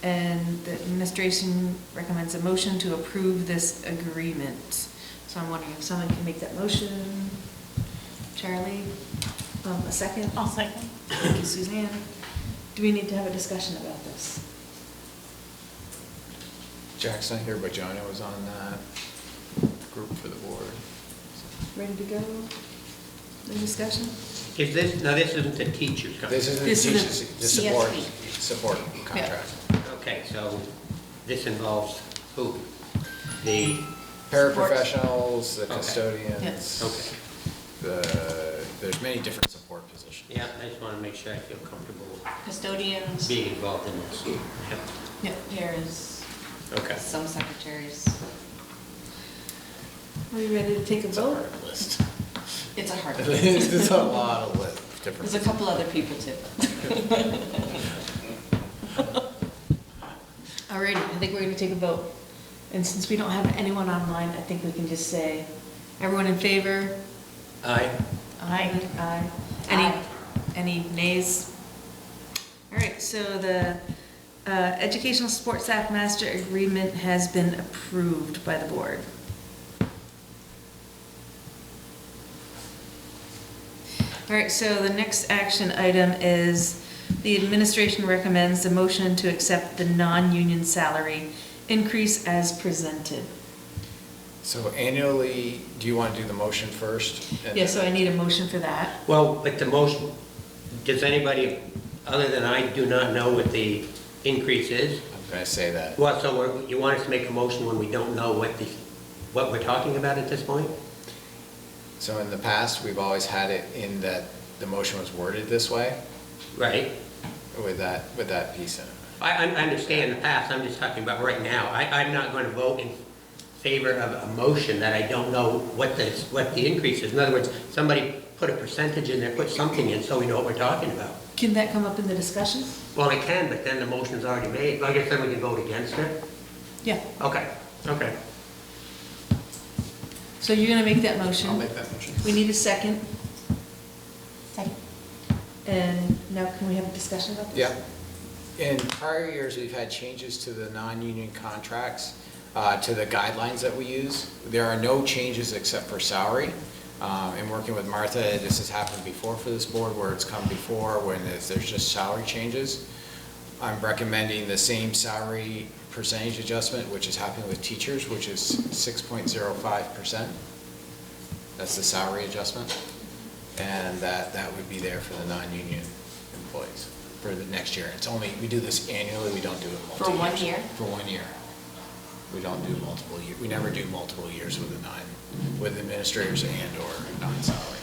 And the administration recommends a motion to approve this agreement. So I'm wondering if someone can make that motion. Charlie, a second? I'll second. Thank you, Suzanne. Do we need to have a discussion about this? Jack's not here, but Joanna was on that group for the board. Ready to go? No discussion? Is this, now this isn't the teacher's contract? This isn't This is the CSP. support contract. Okay, so this involves who? The, Paraprofessionals, the Okay. custodians. Yes. okay. There's many different support positions. Yeah, I just want to make sure I feel comfortable Custodians, being involved in this. Yep. pairs, Okay. some secretaries. Are we ready to take a It's a vote? hard list. It's a hard one. It's a lot of different. There's a couple other people too. Alrighty, I think we're gonna take a vote. And since we don't have anyone online, I think we can just say, everyone in favor? Aye. Aye. Aye. Aye. Any nays? All right, so the Educational Support Staff Master Agreement has been approved by the board. All right, so the next action item is the administration recommends the motion to accept the non-union salary increase as presented. So annually, do you want to do the motion first? And Yeah, so I then- need a motion for that. Well, but the motion, does anybody, other than I, do not know what the increase is? I'm gonna say that. Well, so you want us to make a motion when we don't know what we're talking about at this point? So in the past, we've always had it in that the motion was worded this way, Right? with that piece in it. I understand the past, I'm just talking about right now. I'm not going to vote in favor of a motion that I don't know what the increase is. In other words, somebody put a percentage in there, put something in so we know what we're talking about. Can that come up in the discussion? Well, it can, but then the motion's already made. Like I said, we can vote against it. Yeah. Okay. So you're gonna make that motion? I'll make that motion. We need a second, Second. and now can we have a discussion about this? Yeah. In prior years, we've had changes to the non-union contracts, to the guidelines that we use. There are no changes except for salary. In working with Martha, this has happened before for this board, where it's come before when there's just salary changes. I'm recommending the same salary percentage adjustment, which is happening with teachers, which is 6.05%. That's the salary adjustment. And that would be there for the non-union employees for the next year. It's only, we do this annually, we don't do it multiple For 1 years. year? For 1 year. We don't do multiple years. We never do multiple years with with administrators and or non-salary.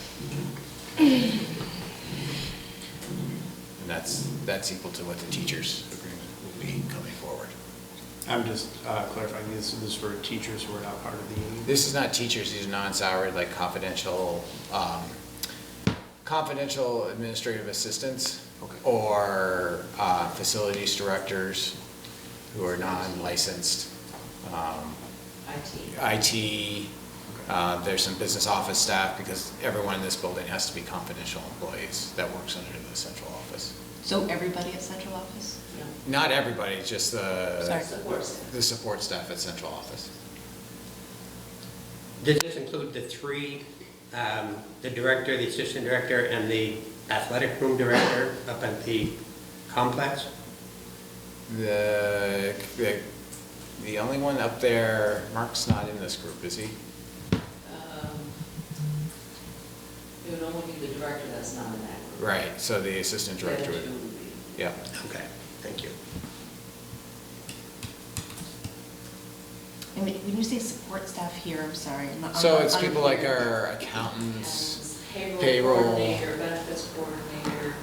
And that's equal to what the teachers' agreement will be coming forward. I'm just clarifying, this is for teachers who are not part of the union? This is not teachers, these are non-salaried, like confidential administrative assistants. Okay. Or facilities directors who are non-licensed. IT. There's some business office staff, because everyone in this building has to be confidential employees that works under the central office. So everybody at central office? Not everybody, just Sorry. the support staff at central office. Does this include the three, the director, the assistant director, and the athletic room director up at the complex? The only one up there, Mark's not in this group, is he? It would only be the director that's not in that group. Right, so the assistant director The would, other two would be. yeah. Okay, thank you. And when you say support staff here, I'm sorry. So it's people like our accountants, payroll. Coordinator, benefits coordinator,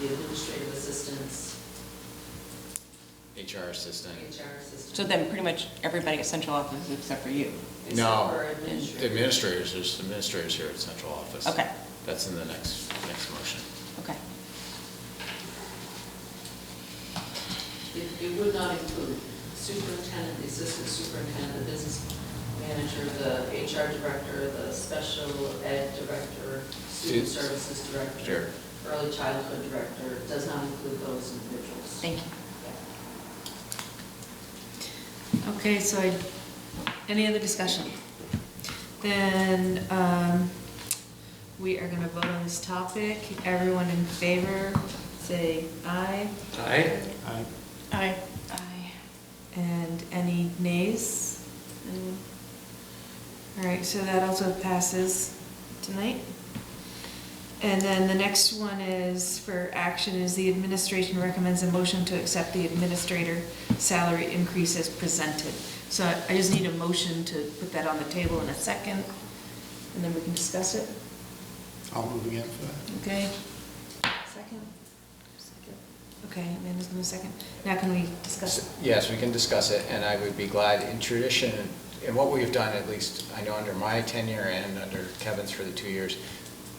the administrative assistants, HR assistant. HR assistants. So then pretty much everybody at central office except for you? No, Except for administrators. administrators, there's administrators here at central office. Okay. That's in the next motion. Okay. It would not include superintendent, the assistant superintendent, the business manager, the HR director, the special ed director, student services director, Sure. early childhood director. It does not include those individuals. Thank you. Okay, so any other discussion? Then we are gonna vote on this topic. Everyone in favor, say aye. Aye? Aye. Aye. And any nays? Anyone? All right, so that also passes tonight. And then the next one is for action is the administration recommends a motion to accept the administrator salary increase as presented. So I just need a motion to put that on the table in a second, and then we can discuss it, I'll move again for that. okay? Second? Okay, Amanda's gonna second. Now can we discuss it? Yes, we can discuss it, and I would be glad, in tradition, and what we've done, at least I know under my tenure and under Kevin's for the 2 years,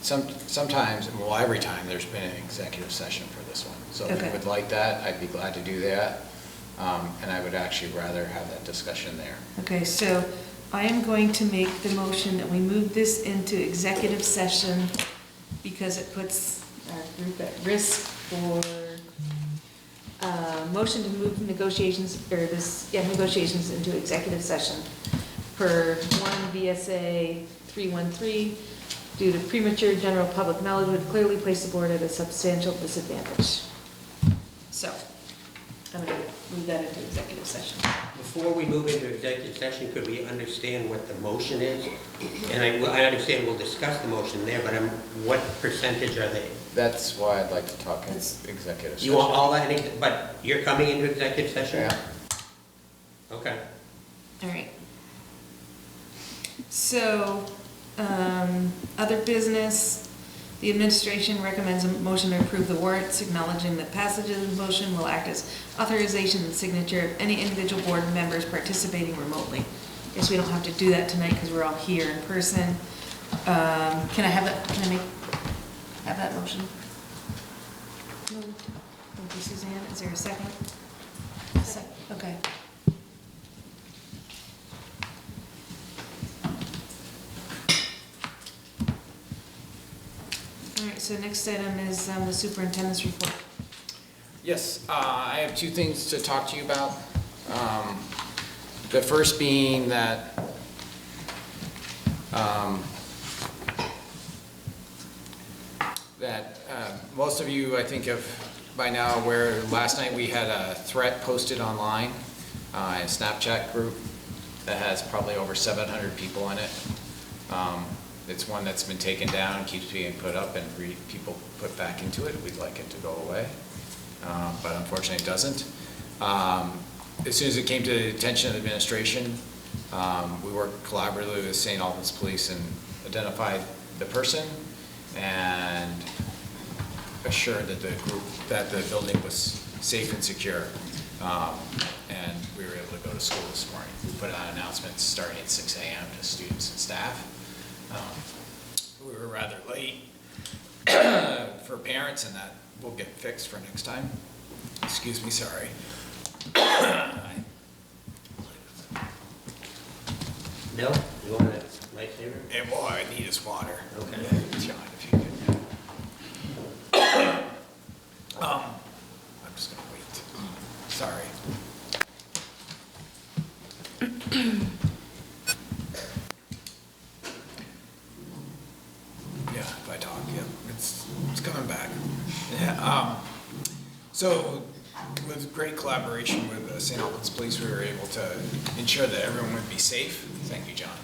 sometimes, well, every time, there's been an executive session for this one. So if Okay. you would like that, I'd be glad to do that. And I would actually rather have that discussion there. Okay, so I am going to make the motion that we move this into executive session because it puts our group at risk for, motion to move negotiations, or negotiations into executive session per 1 VSA 313 due to premature general public knowledge would clearly place the board at a substantial disadvantage. So, I'm gonna move that into executive session. Before we move into executive session, could we understand what the motion is? And I understand we'll discuss the motion there, but what percentage are they? That's why I'd like to talk in executive session. You want all that, but you're coming into executive session? Yeah. Okay. All right. So, other business, the administration recommends a motion to approve the warrants, acknowledging that passage of the motion will act as authorization and signature of any individual board members participating remotely. Guess we don't have to do that tonight because we're all here in person. Can I have that motion? Moved. Thank you, Suzanne. Is there a second? Okay. All right, so next item is the superintendent's report. Yes, I have two things to talk to you about. The first being that most of you, I think, have by now aware, last night we had a threat posted online, a Snapchat group that has probably over 700 people in it. It's one that's been taken down, keeps being put up, and people put back into it. We'd like it to go away, but unfortunately it doesn't. As soon as it came to the attention of the administration, we worked collaboratively with St. Albans Police and identified the person and assured that the building was safe and secure. And we were able to go to school this morning. We put out announcements starting at 6 a.m. to students and staff. We were rather late for parents, and that will get fixed for next time. Excuse me, sorry. No? You want a lightsaber? And all I need is water. Okay. John, if you could. I'm just gonna wait. Sorry. Yeah, if I talk, yeah, it's coming back. Yeah, so with great collaboration with St. Albans Police, we were able to ensure that everyone would be safe. Thank you, John.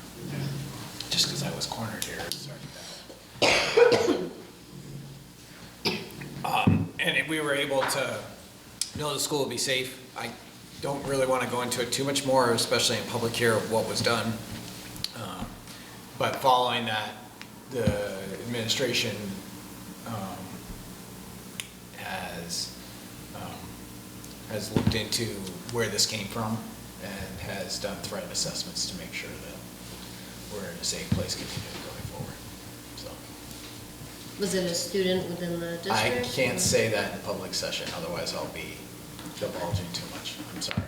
Just because I was cornered here, sorry about that. And we were able to know the school would be safe. I don't really want to go into it too much more, especially in public here, of what was done. But following that, the administration has looked into where this came from and has done threat assessments to make sure that we're in a safe place continuing going forward. So Was it a student within the district? I can't say that in public session, otherwise I'll be divulging too much. I'm sorry.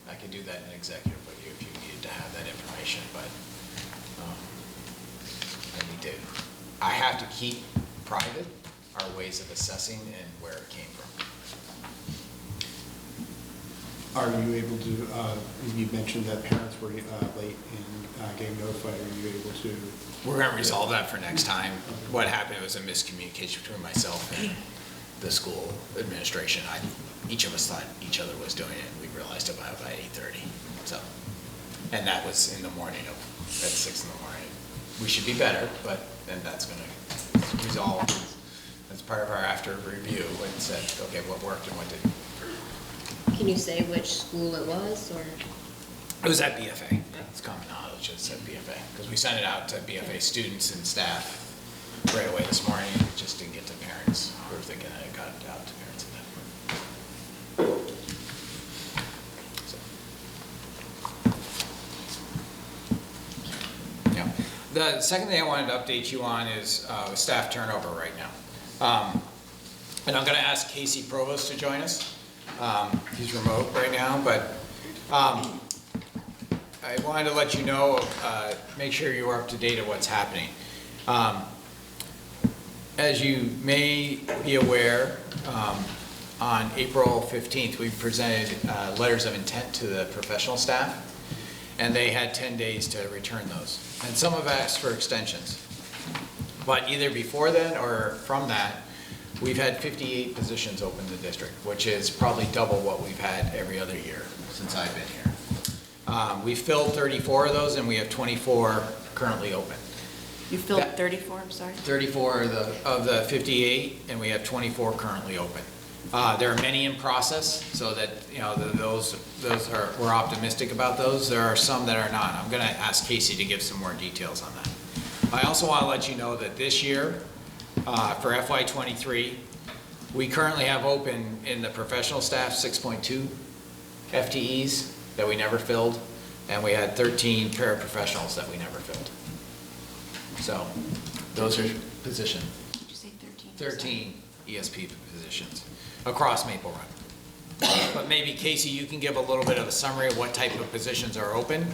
I could do that in executive with you if you needed to have that information, but I have to keep private our ways of assessing and where it came from. Are you able to, you mentioned that parents were late in getting notified, are you able to? We're going to resolve that for next time. What happened was a miscommunication between myself and the school administration. Each of us thought each other was doing it, and we realized about 8:30. So, and that was in the morning at 6 in the morning. We should be better, but then that's going to resolve as part of our after review and said, okay, what worked and what didn't. Can you say which school it was, or? It was at BFA. It's common knowledge. It's at BFA because we sent it out to BFA students and staff right away this morning. It just didn't get to parents. We were thinking that it got out to parents at that point. So. Yeah. The second thing I wanted to update you on is staff turnover right now. And I'm going to ask Casey Provost to join us. He's remote right now, but I wanted to let you know, make sure you are up to date of what's happening. As you may be aware, on April 15th, we presented letters of intent to the professional staff, and they had 10 days to return those. And some have asked for extensions. But either before then or from that, we've had 58 positions open in the district, which is probably double what we've had every other year since I've been here. We filled 34 of those, and we have 24 currently open. You filled 34, I'm sorry? 34 of the 58, and we have 24 currently open. There are many in process, so that, you know, we're optimistic about those. There are some that are not. I'm gonna ask Casey to give some more details on that. I also wanna let you know that this year, for FY '23, we currently have open in the professional staff 6.2 FTEs that we never filled, and we had 13 paraprofessionals that we never filled. So, those are positions. Did you say 13? 13 ESP positions across Maple Run. But maybe Casey, you can give a little bit of a summary of what type of positions are open.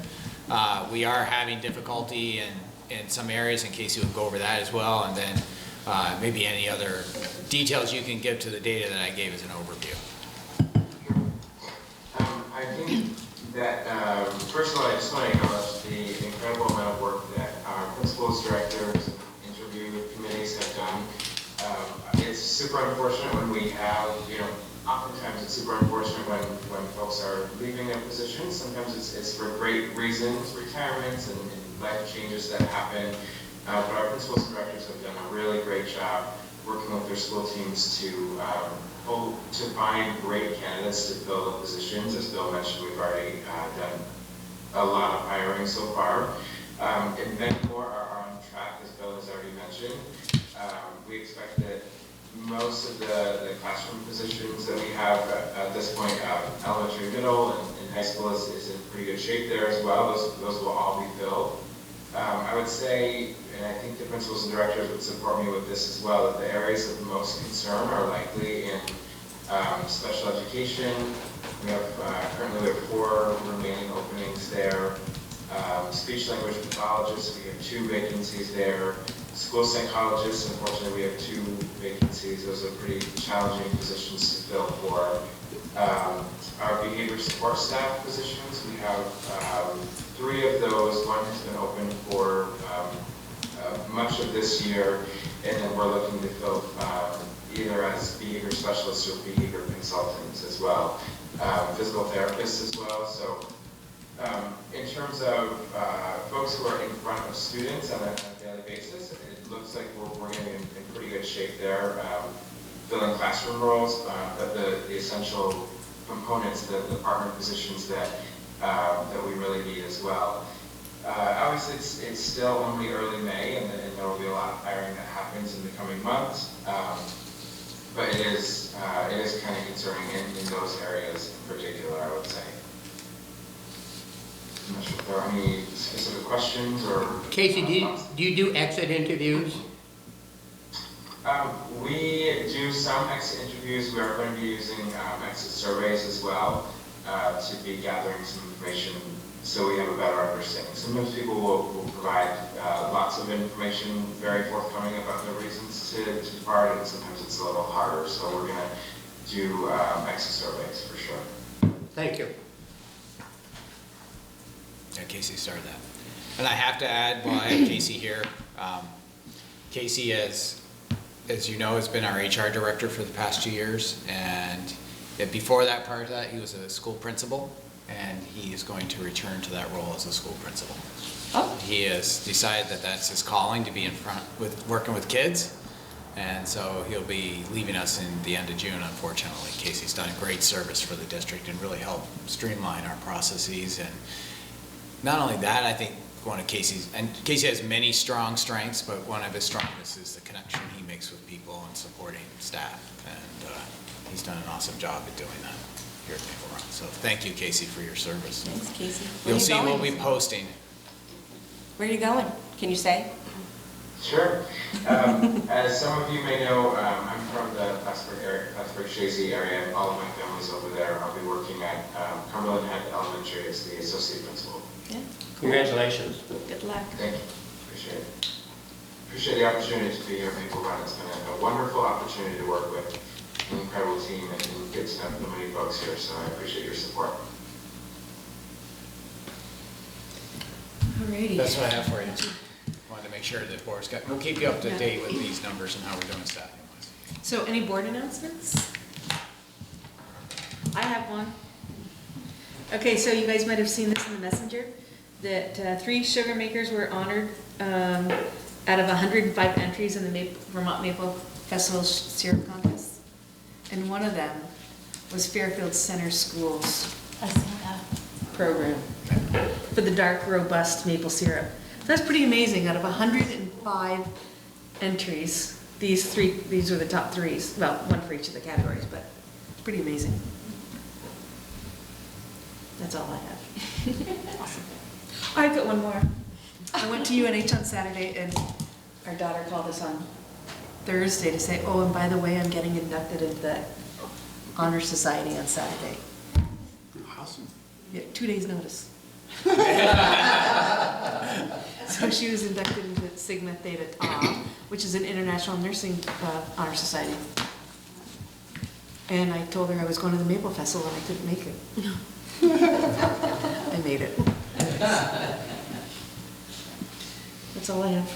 We are having difficulty in some areas, and Casey will go over that as well, and then maybe any other details you can give to the data that I gave as an overview. I think that, first of all, I just want to acknowledge the incredible amount of work that our principals, directors, and interview committees have done. It's super unfortunate when we have, you know, oftentimes it's super unfortunate when folks are leaving their positions. Sometimes it's for great reasons, retirements and life changes that happen. But our principals and directors have done a really great job working with their school teams to find great candidates to fill the positions. As Bill mentioned, we've already done a lot of hiring so far. And many more are on track, as Bill has already mentioned. We expect that most of the classroom positions that we have at this point, elementary, middle, and high school is in pretty good shape there as well. Those will all be filled. I would say, and I think the principals and directors would support me with this as well, that the areas of most concern are likely in special education. We have currently we have 4 remaining openings there. Speech language pathologists, we have 2 vacancies there. School psychologists, unfortunately, we have 2 vacancies. Those are pretty challenging positions to fill for. Our behavior support staff positions, we have 3 of those. 1 has been open for much of this year, and then we're looking to fill either as behavior specialists or behavior consultants as well. Physical therapists as well. So in terms of folks who are in front of students on a daily basis, it looks like we're getting in pretty good shape there, filling classroom roles, but the essential components, the partner positions that we really need as well. Obviously, it's still only early May, and there will be a lot of hiring that happens in the coming months. But it is kind of concerning in those areas in particular, I would say. I'm not sure if there are any specific questions or... Casey, do you do exit interviews? We do some exit interviews. We are going to be using exit surveys as well to be gathering some information so we have a better understanding. Sometimes people will provide lots of information, very forthcoming about their reasons to depart, and sometimes it's a little harder. So we're going to do exit surveys for sure. Thank you. Yeah, Casey started that. And I have to add, while I have Casey here, Casey, as you know, has been our HR director for the past 2 years, and before that, prior to that, he was a school principal, and he is going to return to that role as a school principal. Oh. He has decided that that's his calling, to be in front with working with kids, and so he'll be leaving us in the end of June, unfortunately. Casey's done a great service for the district and really helped streamline our processes. And not only that, I think one of Casey has many strong strengths, but one of his strongest is the connection he makes with people and supporting staff. And he's done an awesome job at doing that here at Maple Run. So thank you, Casey, for your service. Thanks, Casey. You'll see we'll be posting. Where are you going? Can you say? Sure. As some of you may know, I'm from the Plattsburgh-Shazy area. All of my family's over there. I'll be working at Cumberland Head Elementary as the associate principal. Yeah. Congratulations. Good luck. Thank you. Appreciate it. Appreciate the opportunity to be here at Maple Run. It's been a wonderful opportunity to work with an incredible team and get to know so many folks here, so I appreciate your support. Alrighty. That's what I have for you. Wanted to make sure that board's got, we'll keep you up to date with these numbers and how we're doing staffing wise. So any board announcements? I have one. Okay, so you guys might have seen this in the messenger, that 3 sugar makers were honored out of 105 entries in the Vermont Maple Festival Syrup Contest. And one of them was Fairfield Center Schools program for the dark, robust maple syrup. That's pretty amazing. Out of 105 entries, these are the top 3s. Well, one for each of the categories, but it's pretty amazing. That's all I have. Awesome. I've got one more. I went to UNH on Saturday, and our daughter called us on Thursday to say, oh, and by the way, I'm getting inducted into the Honor Society on Saturday. Awesome. Yeah, 2 days' notice. So she was inducted into Sigma Theta Tau, which is an international nursing honor society. And I told her I was going to the Maple Festival and I couldn't make it. I made it. That's all I have.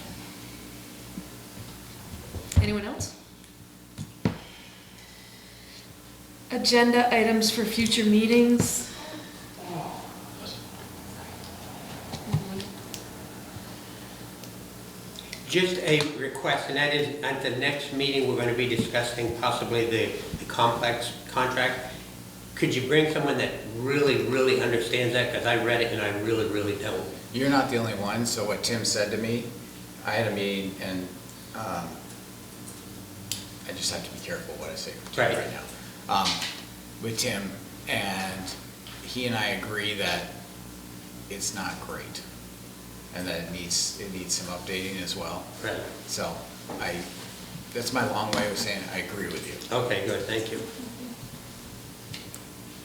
Anyone else? Agenda items for future meetings. Just a request, and that is, at the next meeting, we're going to be discussing possibly the complex contract. Could you bring someone that really, really understands that? Because I read it and I really, really don't. You're not the only one, so what Tim said to me, I had a meeting, and I just have to be careful what I say right now, with Tim, and he and I agree that it's not great, and that it needs some updating as well. Right. So that's my long way of saying I agree with you. Okay, good, thank you.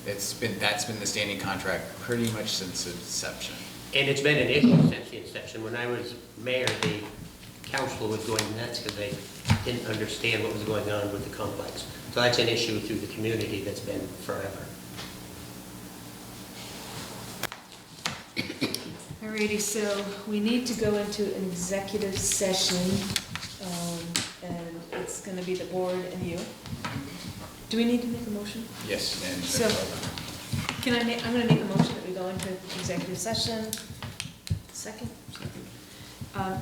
That's been the standing contract pretty much since inception. And it's been an issue since the inception. When I was mayor, the council was going nuts because they didn't understand what was going on with the complex. So that's an issue through the community that's been forever. Alrighty, so we need to go into an executive session, and it's going to be the board and you. Do we need to make a motion? Yes, and So, I'm going to make a motion that we go into executive session. Second?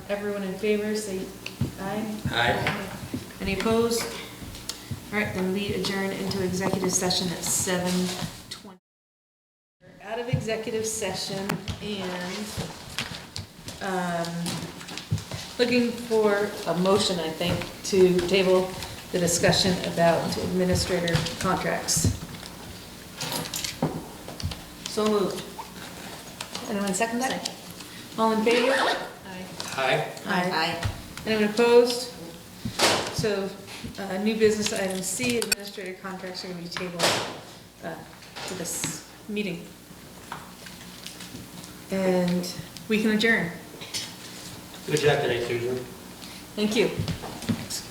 Everyone in favor, say aye. Aye. Any opposed? All right, then we adjourn into executive session at 7:20. We're out of executive session and looking for a motion, I think, to table the discussion about administrator contracts. So moved. Anyone second that? Second. All in favor? Aye. Aye. Anyone opposed? So, new business item C, administrator contracts are going to be tabled to this meeting. And we can adjourn. Good job tonight, Susan. Thank you. Thanks.